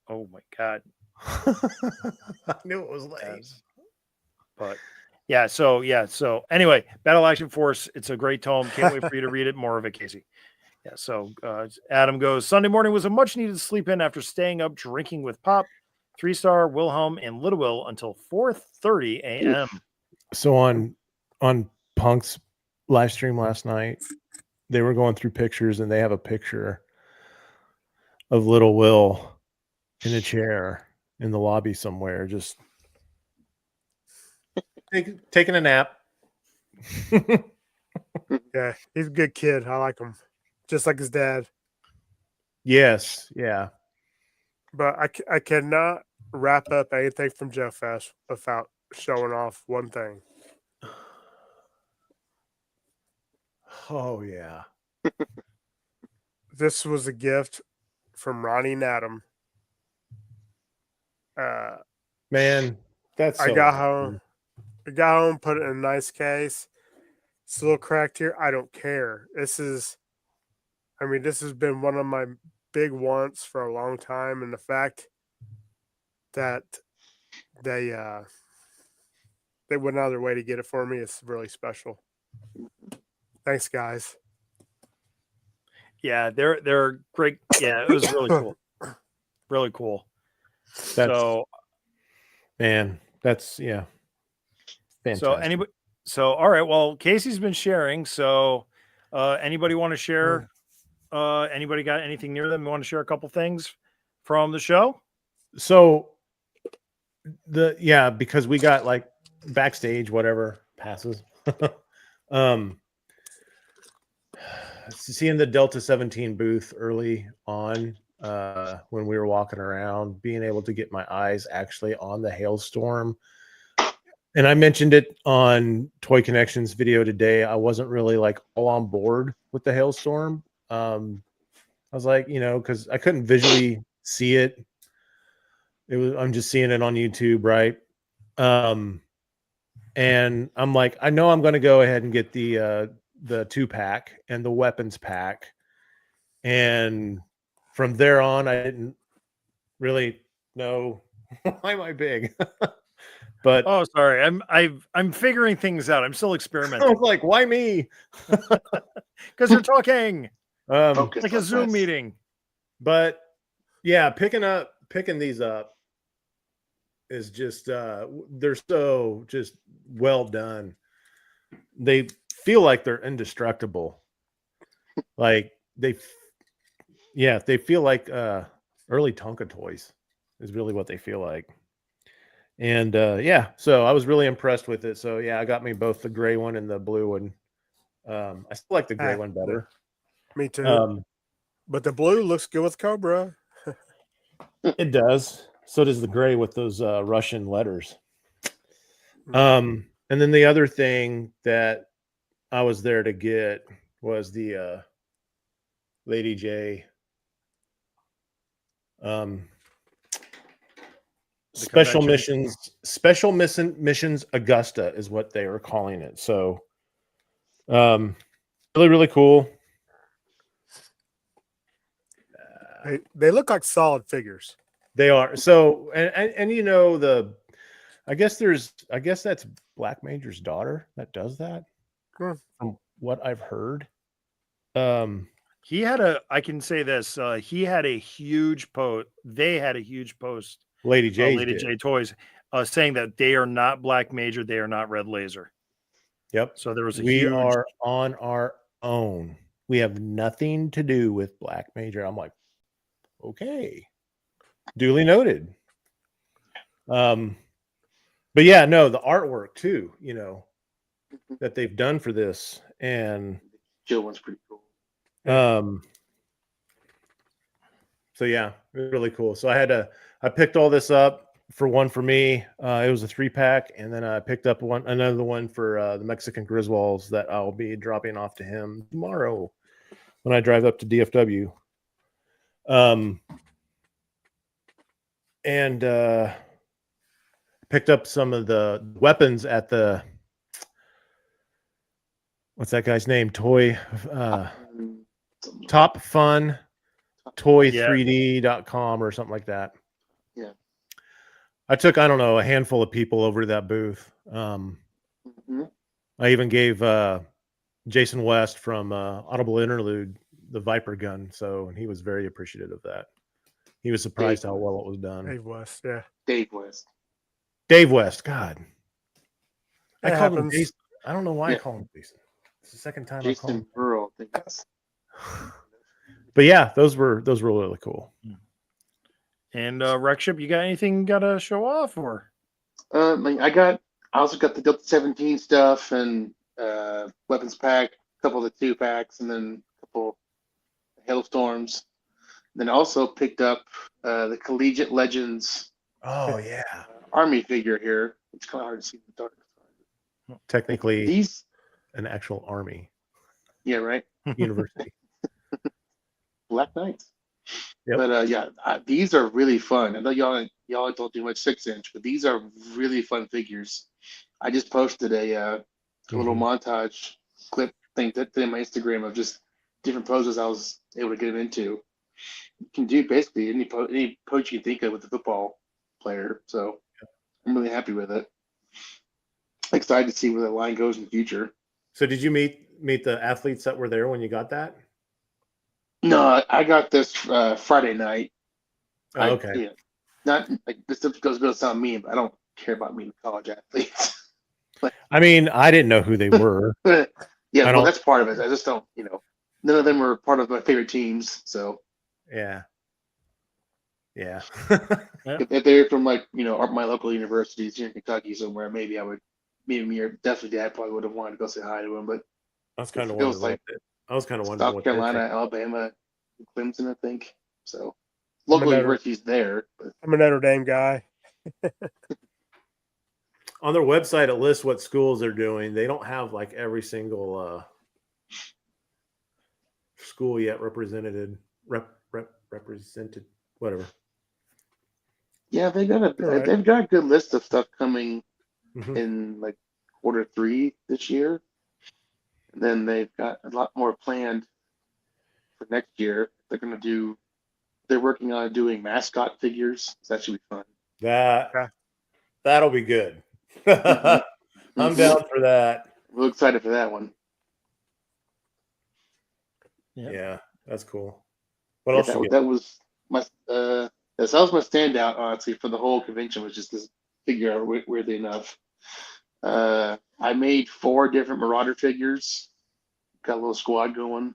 Oh my God. I knew it was late. Yes. But so anyway, Battle Action Force, it's a great tome. Can't wait for you to read it. More of it, Casey. Yeah, so Adam goes, Sunday morning was a much needed sleep in after staying up drinking with Pop, 3-Star, Wilhelm, and Little Will until 4:30 a.m. So on Punk's live stream last night, they were going through pictures and they have a picture of Little Will in a chair in the lobby somewhere, just taking a nap. Yeah, he's a good kid. I like him, just like his dad. Yes, yeah. But I cannot wrap up anything from Joefest without showing off one thing. Oh yeah. This was a gift from Ronnie and Adam. Man, that's I so got awesome. home, put it in a nice case. It's a little cracked here. I don't care. This has been one of my big wants for a long time, and the fact that they went out of their way to get it for me is really special. Thanks, guys. Yeah, they're great. Yeah, it was really cool. Really cool. Man, that's yeah. Fantastic. All right. Well, Casey's been sharing. So anybody want to share? Anybody got anything near them? Want to share a couple things from the show? So because we got like backstage, whatever passes. Seeing the Delta 17 booth early on, when we were walking around, being able to get my eyes actually on the hailstorm. And I mentioned it on Toy Connections video today. I wasn't really like all on board with the hailstorm. I was like, because I couldn't visually see it. I'm just seeing it on YouTube, right? And I'm like, I know I'm going to go ahead and get the 2-pack and the weapons pack. And from there on, I didn't really know why am I big. But oh, sorry, I'm figuring things out. I'm still experimenting. I was like, why me? Because they're talking Focus, like a Zoom meeting. But yeah, picking these up is just they're so just well done. They feel like they're indestructible. Like they feel like early Tonka toys is really what they feel like. And so I was really impressed with it. So yeah, I got me both the gray one and the blue one. I still like the gray one better. Me too. But the blue looks good with Cobra. It does. So does the gray with those Russian letters. Mm. And then the other thing that I was there to get was the Lady J special convention. missions Augusta is what they were calling it. So really, really cool. They look like solid figures. They are. So and you know I guess that's Black Major's daughter that does that. Hmm. From what I've heard. He had I can say this, he had a huge post. They had a huge post, Lady J J Toys, saying that they are not Black Major, they are not Red Laser. Yep. So there was a we huge. are on our own. We have nothing to do with Black Major. I'm like, okay. Duly noted. But yeah, no, the artwork too, you know, that they've done for this. And Joe one's pretty cool. So yeah, really cool. So I picked all this up for one for me. It was a 3-pack, and then I picked up another one for the Mexican Griswolds that I'll be dropping off to him tomorrow when I drive up to DFW. And picked up some of the weapons at the what's that guy's name? Top Fun Toy3D.com or something like that. Yeah. I took, I don't know, a handful of people over to that booth. I even gave Jason West from Audible Interlude the Viper gun, so he was very appreciative of that. He was surprised how well it was done. Dave West, yeah. Dave West. Dave West, God. I called happens. him Jason. I don't know why I called him Jason. It's the second time I called him. Burrow, I think that's. But yeah, those were really cool. And Rexship, you got anything got to show off or? I also got the Delta 17 stuff and weapons pack, a couple of the 2-packs, and then a couple Hailstorms. Then also picked up the Collegiate Legends. Oh yeah, Army figure here. It's kind of hard to see in the dark. Technically, these an actual army. Yeah, right. University. Black Knights. Yep. But these are really fun. I know y'all don't do much 6-inch, but these are really fun figures. I just posted a little montage clip thing today on my Instagram of just different poses I was able to get them into. You can do basically any pose you can think of with a football player. So I'm really happy with it. Excited to see where the line goes in the future. So did you meet the athletes that were there when you got that? No, I got this Friday night. Oh, okay. Not like this stuff goes to sound mean, but I don't care about meeting college athletes. I mean, I didn't know who they were. Well, that's part of it. I just don't, none of them were part of my favorite teams. So yeah. If they're from my local universities here in Kentucky somewhere, maybe me or definitely Dad probably would have wanted to go say hi to him. But I was kind of wondering. South Carolina, Alabama, Clemson, I think. So local universities there. But I'm a Notre Dame guy. On their website, it lists what schools they're doing. They don't have like every single school yet represented, whatever. Yeah, they've got a good list of stuff coming in like Q3 this year. And then they've got a lot more planned for next year. They're working on doing mascot figures. So that should be fun. That'll be good. I'm down for that. We're excited for that one. Yeah, that's cool. What else? That was my standout, honestly, for the whole convention was just this figure. Weirdly enough, I made 4 different Marauder figures. Got a little squad going.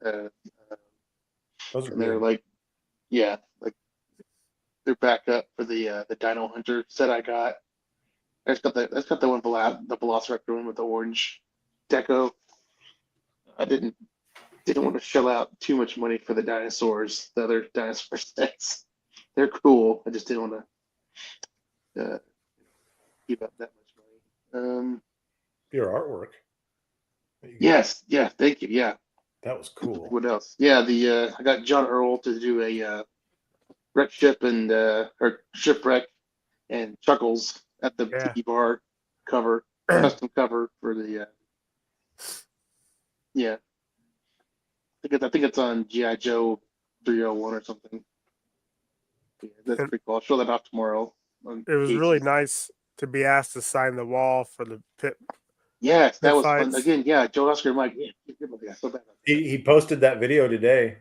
Those are they're they're back up for the Dino Hunter set I got. That's got the one the Velociraptor one with the orange deco. I didn't didn't want to shell out too much money for the dinosaurs, the other dinosaur sets. They're cool. I just didn't want to keep up that much money. Your artwork. Yes, yeah, thank you. Yeah. That was cool. What else? Yeah, I got John Earl to do a wreck ship and or shipwreck and Chuckles at the Yeah. tiki bar cover, custom cover for the yeah. I think it's on GI Joe 301 or something. Yeah, that's And pretty cool. I'll show that off tomorrow. On it was really Casey's. nice to be asked to sign the wall for the pit Yes, that was fun. fights. Again, yeah, Joe Oscar and Mike. Yeah, I feel bad about that. He posted that video today.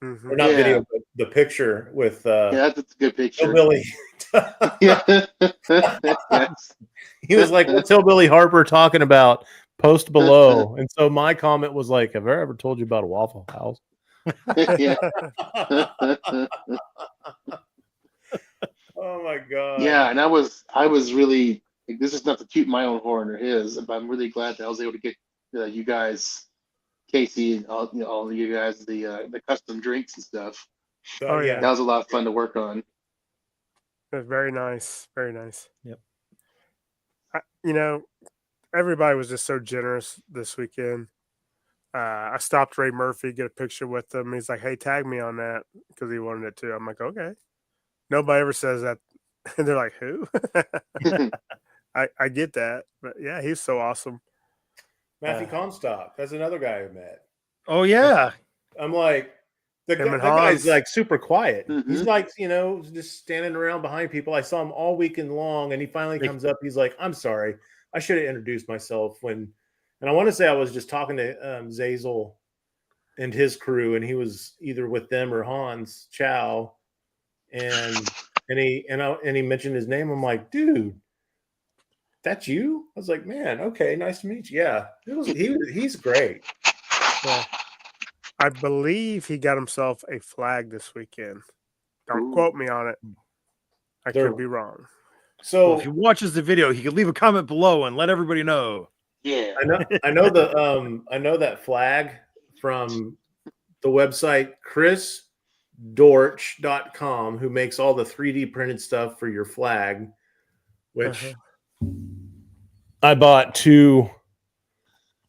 Mhm. Or not Yeah. video, but the picture with Yeah, that's a good picture. Hillbilly. Yeah. Yes. He was like, "What's Hillbilly Harper talking about?" Post below. And so my comment was like, "Have I ever told you about a Waffle House?" Yeah. Oh my god. Yeah, and I was really like, this is not to toot my own horn or his, but I'm really glad that I was able to get you guys, Casey, and all of you guys the custom drinks and stuff. Oh, yeah. That was a lot of fun to work on. It was very nice. Very nice. Yep. Everybody was just so generous this weekend. I stopped Ray Murphy, get a picture with him. He's like, "Hey, tag me on that," because he wanted it too. I'm like, "Okay." Nobody ever says that. And they're like, "Who?" I get that, but yeah, he's so awesome. Matthew Comstock. That's another guy I met. Oh yeah. I'm like, that Him and guy's Hans. like super quiet. Mhm. He's like, just standing around behind people. I saw him all weekend long, and he finally comes up. He's like, "I'm sorry, I should have introduced myself when." And I want to say I was just talking to Zazel and his crew, and he was either with them or Hans Chow, and he mentioned his name. I'm like, "Dude, that's you?" I was like, "Man, okay, nice to meet you." Yeah, he's great. Yeah. I believe he got himself a flag this weekend. Don't Ooh. quote me on it. I There- could be wrong. So Well, if he watches the video, he could leave a comment below and let everybody know. Yeah. I know that flag from the website chrisdorch.com, who makes all the 3D printed stuff for your flag, which I bought 2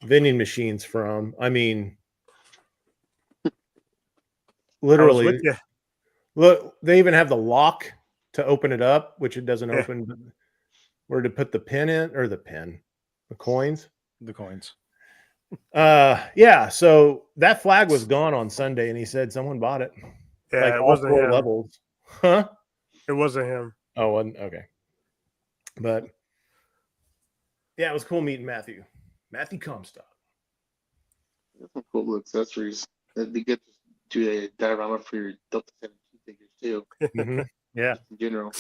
vending machines from. I mean, I was literally, with you. look, they even have the lock to open it up, which it doesn't Yeah. open. But where to put the pin in, or the coins. The coins. Yeah, so that flag was gone on Sunday, and he said someone bought it. Yeah, Like it all wasn't 4 him. levels. Huh? It wasn't him. Oh, okay. But yeah, it was cool meeting Matthew Comstock. That's some cool accessories. That'd be good to do a diorama for your Delta 17 figures too, Mhm. Yeah. in general.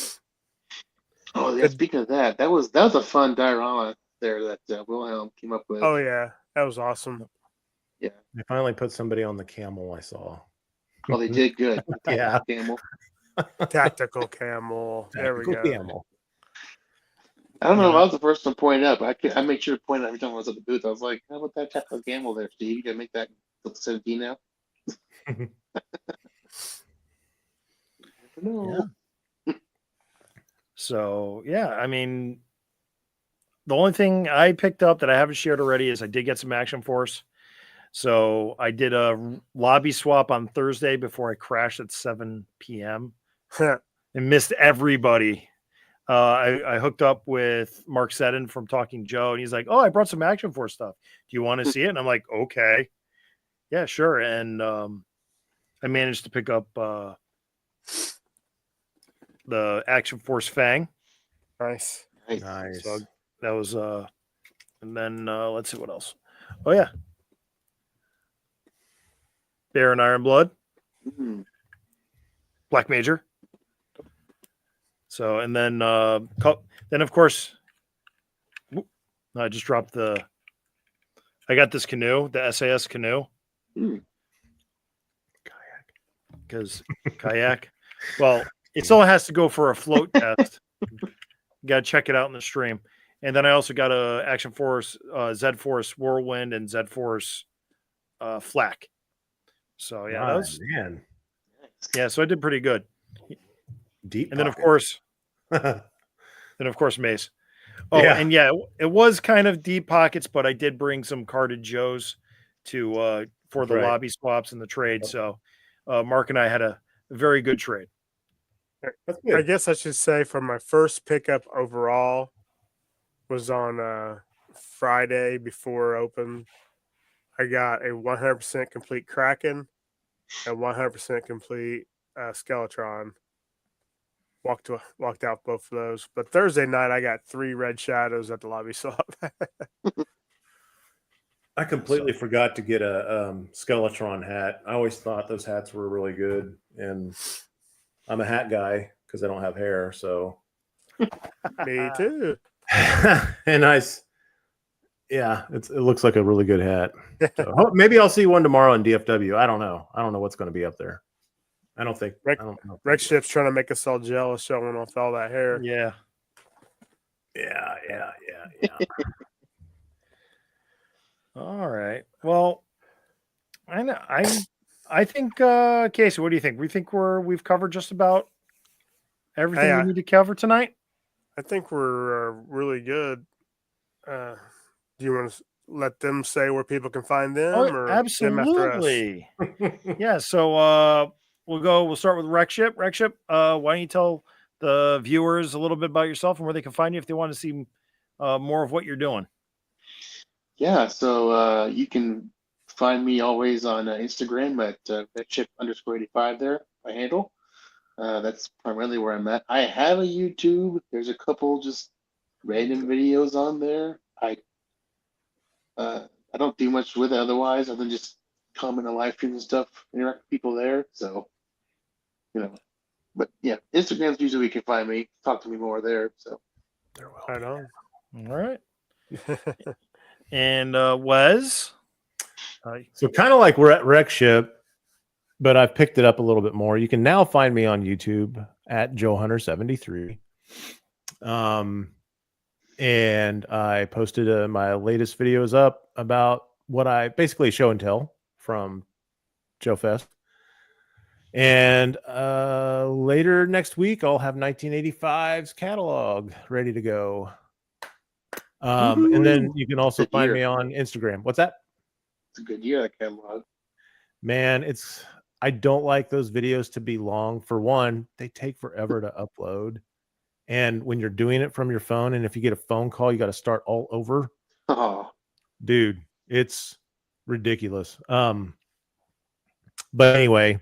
Oh yeah, speaking of that was a fun diorama there that Wilhelm came up with. Oh yeah, that was awesome. Yeah. They finally put somebody on the camel I saw. Oh, they did good. The Yeah. camel. Tactical camel. There we Tactical go. camel. I don't know if Yeah. I was the first one to point it up. I make sure to point it out every time I was at the booth. I was like, how about that tactical camel there, Steve? You gotta make that Delta 17 now. No. So yeah, I mean, the only thing I picked up that I haven't shared already is I did get some Action Force. So I did a lobby swap on Thursday before I crashed at 7 p.m. and missed everybody. I hooked up with Mark Seddon from Talking Joe, and he's like, "Oh, I brought some Action Force stuff. Do you want to see it?" And I'm like, "Okay, yeah, sure." And I managed to pick up the Action Force Fang. Nice. Nice. So that was and then let's see what else. Oh yeah, Bear and Iron Blood, Mhm. Black Major. So and then of course, I just dropped I got this canoe, the SAS canoe. Mm. Because kayak. Well, it still has to go for a float test. Got to check it out in the stream. And then I also got a Action Force, Z Force Whirlwind, and Z Force Flak. So yeah, Ah, man, so I did pretty good. deep. And then of pockets. course Mace. Oh, Yeah. and yeah, it was kind of deep pockets, but I did bring some carded Joes to for That's the right. lobby swaps and the trade. Yep. So Mark and I had a very good trade. That's I good. guess I should say for my first pickup overall was on Friday before open. I got a 100% complete Kraken and 100% complete Skeletron. Walked out both of those. But Thursday night, I got 3 red shadows at the lobby swap. I completely forgot to get a Skeletron hat. I always thought those hats were really good, and I'm a hat guy because I don't have hair. So, Me too. and it looks like a really good hat. So maybe I'll see one tomorrow in DFW. I don't know. I don't know what's going to be up there. I don't think. I don't know. Rex Ship's trying to make us all jealous, showing off all that hair. Yeah. Yeah. All right. Well, I think Casey, what do you think? We think we've covered just about everything Hey, we need to cover tonight. I think we're really good. Do you want to let them say where people can find them, Oh, or them after us? absolutely. Yeah. So we'll start with Rexship. Rexship, why don't you tell the viewers a little bit about yourself and where they can find you if they want to see more of what you're doing? Yeah, so you can find me always on Instagram at vetchip_85 there, my handle. That's primarily where I'm at. I have a YouTube. There's a couple just random videos on there. I don't do much with it otherwise, other than just comment on live streams and stuff, interact with people there. So, but yeah, Instagram's usually where you can find me, talk to me more there. So, Right on. All right. And Wes? So kind of like we're at Rexship, but I've picked it up a little bit more. You can now find me on YouTube at JoeHunter73. And I posted my latest videos up about what I basically show and tell from Joefest. And later next week, I'll have 1985's catalog ready to go. And then you can also Good find year. me on Instagram. What's that? It's a good year, that catalog. Man, I don't like those videos to be long. For one, they take forever to upload. And when you're doing it from your phone, and if you get a phone call, you got to start all over. Oh, Dude, it's ridiculous. But anyway,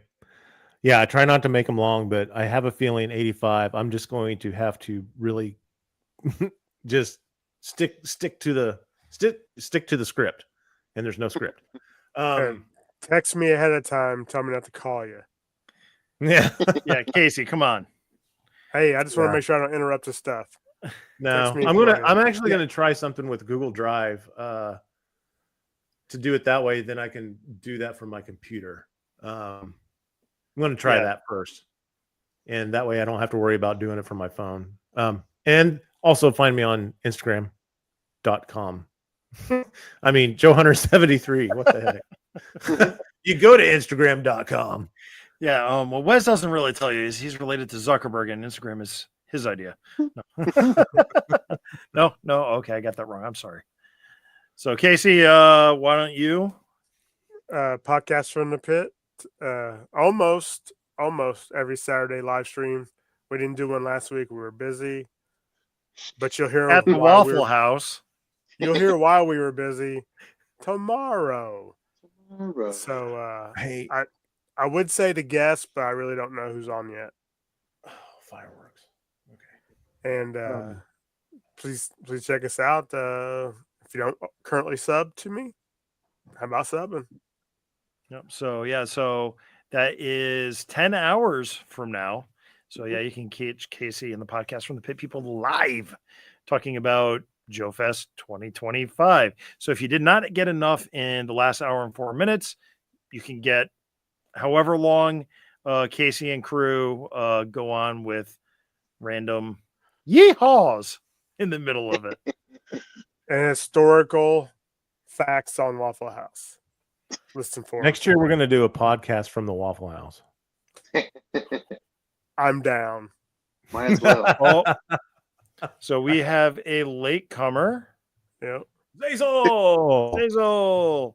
yeah, I try not to make them long, but I have a feeling 85, I'm just going to have to really just stick to the script, and there's no script. Text me ahead of time. Tell me not to call you. Yeah. Yeah, Casey, come on. Hey, I just want to make sure I don't interrupt the stuff. No, me I'm actually gonna try something with Google Drive to do it that way. Then I can do that from my computer. I'm gonna try that first, and that way I don't have to worry about doing it from my phone. And also find me on Instagram.com. I mean, JoeHunter73. What the heck? You go to Instagram.com. Yeah. Well, Wes doesn't really tell you. He's related to Zuckerberg, and Instagram is his idea. No. No. Okay, I got that wrong. I'm sorry. So, Casey, why don't you? Podcast from the pit. Almost every Saturday live stream. We didn't do one last week. We were busy. But you'll hear At the Waffle House. You'll hear why we were busy tomorrow. So Hey, I would say the guest, but I really don't know who's on yet. oh, fireworks. Okay. And please check us out. If you don't currently sub to me, how about subbing? Yep. So that is 10 hours from now. So yeah, you can catch Casey and the podcast from the Pit People live talking about Joefest 2025. So if you did not get enough in the last hour and 4 minutes, you can get however long Casey and crew go on with random yeehaws in the middle of it. And historical facts on Waffle House. Listen for Next year, we're going to do a podcast from the Waffle House. I'm down. Might as well. Oh, so we have a latecomer. Yep. Zazel! Hazel.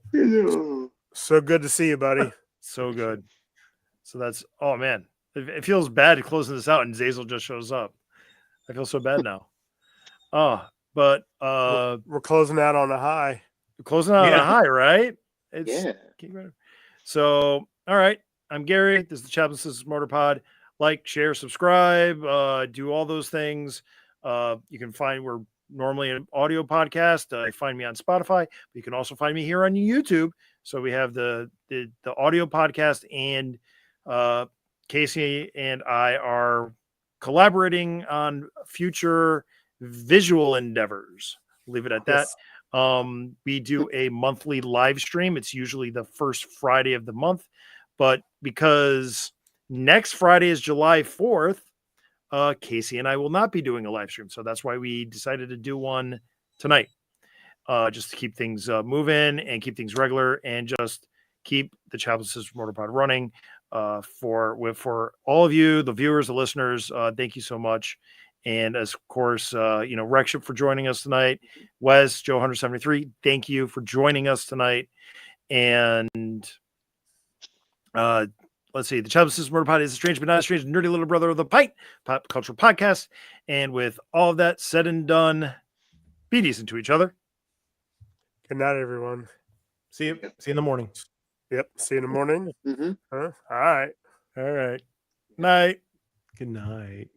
So good to see you, buddy. So good. So that's, oh man, it feels bad closing this out and Zazel just shows up. I feel so bad now. But We're closing out on a high. closing out on Yeah. a high, right? It's Yeah. So, all right. I'm Gary. This is the Chaplain Sisters Motor Pod. Like, share, subscribe, do all those things. You can find, we're normally an audio podcast. Find me on Spotify, but you can also find me here on YouTube. So we have the audio podcast, and Casey and I are collaborating on future visual endeavors. Leave it at that. Yes. We do a monthly live stream. It's usually the first Friday of the month, but because next Friday is July 4th, Casey and I will not be doing a live stream. So that's why we decided to do one tonight, just to keep things moving and keep things regular and just keep the Chaplain Sisters Motor Pod running. For all of you, the viewers, the listeners, thank you so much. And of course, Rexship for joining us tonight. Wes, Joe 173, thank you for joining us tonight. And let's see, the Chaplain Sisters Motor Pod is a strange but not a strange, nerdy little brother of the Pint Pop Cultural Podcast. And with all of that said and done, be decent to each other. Good night, everyone. See you in the morning. Yep. See you in the morning. Mm-hmm. Huh? All right. All right. Night. Good night.